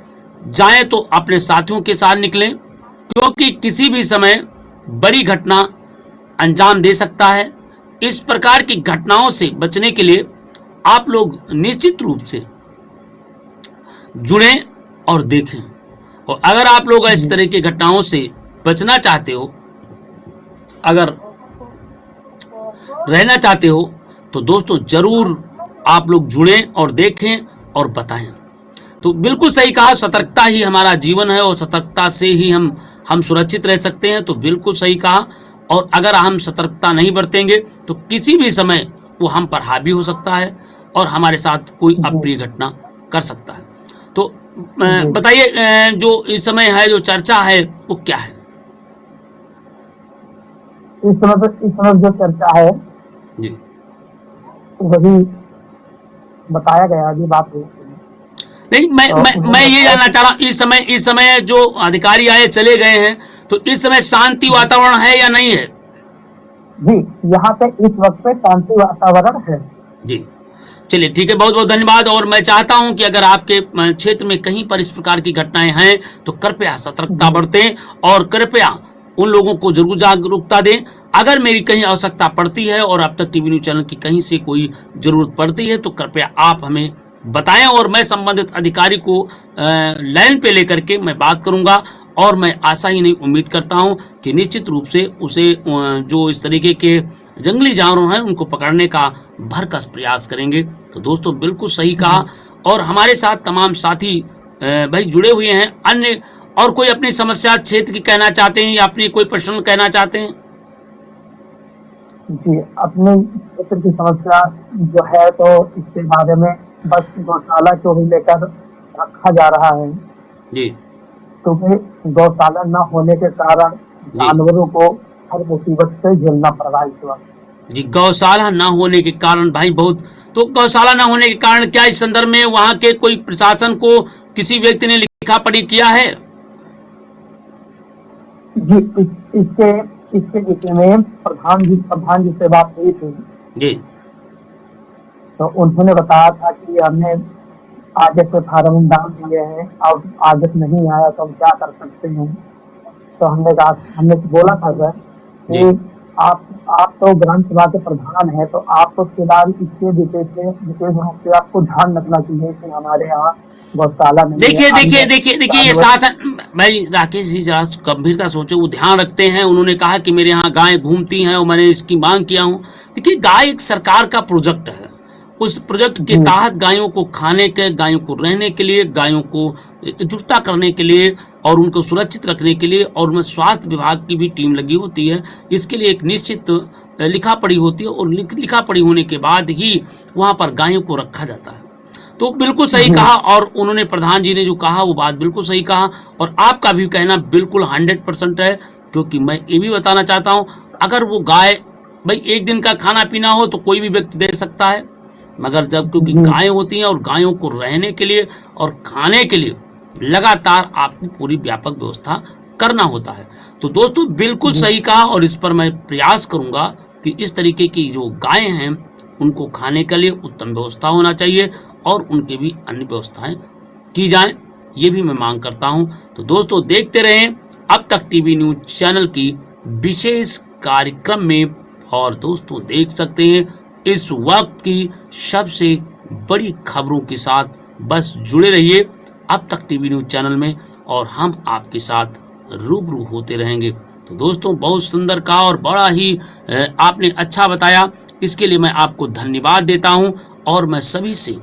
जाएं तो अपने साथियों के साथ निकलें, क्योंकि किसी भी समय बड़ी घटना अंजाम दे सकता है। इस प्रकार की घटनाओं से बचने के लिए आप लोग निश्चित रूप से जुड़ें और देखें। और अगर आप लोग इस तरह की घटनाओं से बचना चाहते हो, अगर रहना चाहते हो, तो दोस्तों जरूर आप लोग जुड़ें और देखें और बताएं। तो बिल्कुल सही कहा, सतर्कता ही हमारा जीवन है और सतर्कता से ही हम सुरक्षित रह सकते हैं। तो बिल्कुल सही कहा, और अगर हम सतर्कता नहीं बरतेंगे तो किसी भी समय वो हम पर हावी हो सकता है और हमारे साथ कोई अप्रिय घटना कर सकता है। तो बताइए जो इस समय है जो चर्चा है वो क्या है? इस समय जो चर्चा है जी वही बताया गया, अभी बात हुई नहीं, मैं ये जानना चाह रहा हूँ इस समय जो अधिकारी आए चले गए हैं, तो इस समय शांति वातावरण है या नहीं है? जी, यहाँ पे इस वक्त पे शांति वातावरण है जी, चलिए ठीक है, बहुत बहुत धन्यवाद। और मैं चाहता हूं कि अगर आपके क्षेत्र में कहीं पर इस प्रकार की घटनाएं हैं तो कृपया सतर्कता बरतें और कृपया उन लोगों को जरूर जागरूकता दें। अगर मेरी कहीं आवश्यकता पड़ती है और अब तक टीवी न्यूज चैनल की कहीं से कोई जरूरत पड़ती है तो कृपया आप हमें बताएं और मैं संबंधित अधिकारी को लाइन पे लेकर के मैं बात करूंगा। और मैं आशा ही नहीं उम्मीद करता हूं कि निश्चित रूप से उसे जो इस तरीके के जंगली जानवर हैं उनको पकड़ने का भरकस प्रयास करेंगे। तो दोस्तों बिल्कुल सही कहा। और हमारे साथ तमाम साथी भाई जुड़े हुए हैं। अन्य और कोई अपनी समस्या क्षेत्र की कहना चाहते हैं या अपनी कोई प्रश्न कहना चाहते हैं? जी, अपने क्षेत्र की समस्या जो है तो इसके बारे में बस गौशाला को ही लेकर रखा जा रहा है जी, क्योंकि गौशाला न होने के कारण जानवरों को हर मुसीबत से झेलना पड़ रहा है इस वक्त। जी, गौशाला ना होने के कारण भाई बहुत, तो गौशाला ना होने के कारण क्या इस संदर्भ में वहाँ के कोई प्रशासन को किसी व्यक्ति ने लिखा पढ़ी किया है? जी, इसके विषय में प्रधान जी से बात हुई थी जी, तो उन्होंने बताया था कि हमने आगे से फार्म डाल दिए हैं और आगे से नहीं आया तो हम क्या कर सकते हैं। तो हमने बोला था सर कि आप तो ग्राम सभा के प्रधान हैं, तो आप तो फिलहाल इसके विशेष रूप से आपको ध्यान रखना चाहिए कि हमारे यहाँ गौशाला नहीं है। देखिए ये शासन भाई राकेश जी जरा गंभीरता सोचो, वो ध्यान रखते हैं। उन्होंने कहा कि मेरे यहाँ गाय घूमती हैं और मैंने इसकी मांग किया हूँ। देखिए गाय एक सरकार का प्रोजेक्ट है, उस प्रोजेक्ट के तहत गायों को खाने के, गायों को रहने के लिए, गायों को एकजुटता करने के लिए और उनको सुरक्षित रखने के लिए और उनमें स्वास्थ्य विभाग की भी टीम लगी होती है। इसके लिए एक निश्चित लिखा पढ़ी होती है और लिखा पढ़ी होने के बाद ही वहाँ पर गायों को रखा जाता है। तो बिल्कुल सही कहा और उन्होंने प्रधान जी ने जो कहा वो बात बिल्कुल सही कहा और आपका भी कहना बिल्कुल 100% है। क्योंकि मैं ये भी बताना चाहता हूँ, अगर वो गाय भाई एक दिन का खाना पीना हो तो कोई भी व्यक्ति दे सकता है, मगर जब क्योंकि गायें होती हैं और गायों को रहने के लिए और खाने के लिए लगातार आपको पूरी व्यापक व्यवस्था करना होता है। तो दोस्तों बिल्कुल सही कहा और इस पर मैं प्रयास करूंगा कि इस तरीके की जो गायें हैं उनको खाने के लिए उत्तम व्यवस्था होना चाहिए और उनके भी अन्य व्यवस्थाएं की जाएं, ये भी मैं मांग करता हूं। तो दोस्तों देखते रहें अब तक टीवी न्यूज चैनल की विशेष कार्यक्रम में। और दोस्तों देख सकते हैं इस वक्त की सबसे बड़ी खबरों के साथ बस जुड़े रहिए अब तक टीवी न्यूज चैनल में और हम आपके साथ रूबरू होते रहेंगे। तो दोस्तों बहुत सुंदर कहा और बड़ा ही आपने अच्छा बताया, इसके लिए मैं आपको धन्यवाद देता हूं और मैं सभी से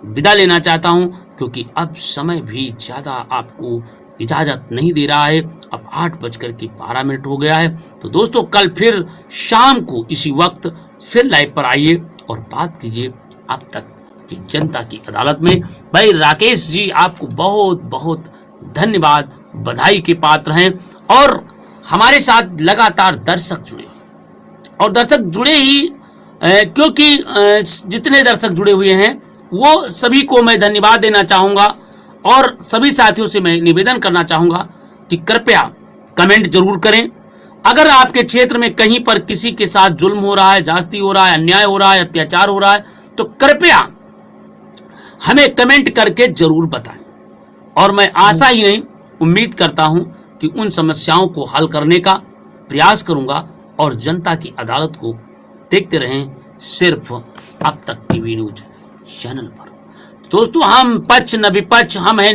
विदा लेना चाहता हूं क्योंकि अब समय भी ज़्यादा आपको इजाज़त नहीं दे रहा है। अब 8:12 हो गया है। तो दोस्तों कल फिर शाम को इसी वक्त फिर लाइव पर आइए और बात कीजिए अब तक की जनता की अदालत में। भाई राकेश जी आपको बहुत बहुत धन्यवाद, बधाई के पात्र हैं। और हमारे साथ लगातार दर्शक जुड़े और दर्शक जुड़े ही क्योंकि जितने दर्शक जुड़े हुए हैं वो सभी को मैं धन्यवाद देना चाहूँगा और सभी साथियों से मैं निवेदन करना चाहूँगा कि कृपया कमेंट जरूर करें। अगर आपके क्षेत्र में कहीं पर किसी के साथ जुल्म हो रहा है, जास्ती हो रहा है, अन्याय हो रहा है, अत्याचार हो रहा है तो कृपया हमें कमेंट करके जरूर बताएं। और मैं आशा ही नहीं उम्मीद करता हूं कि उन समस्याओं को हल करने का प्रयास करूंगा और जनता की अदालत को देखते रहें सिर्फ अब तक टीवी न्यूज चैनल पर। दोस्तों हम पक्ष न विपक्ष, हम हैं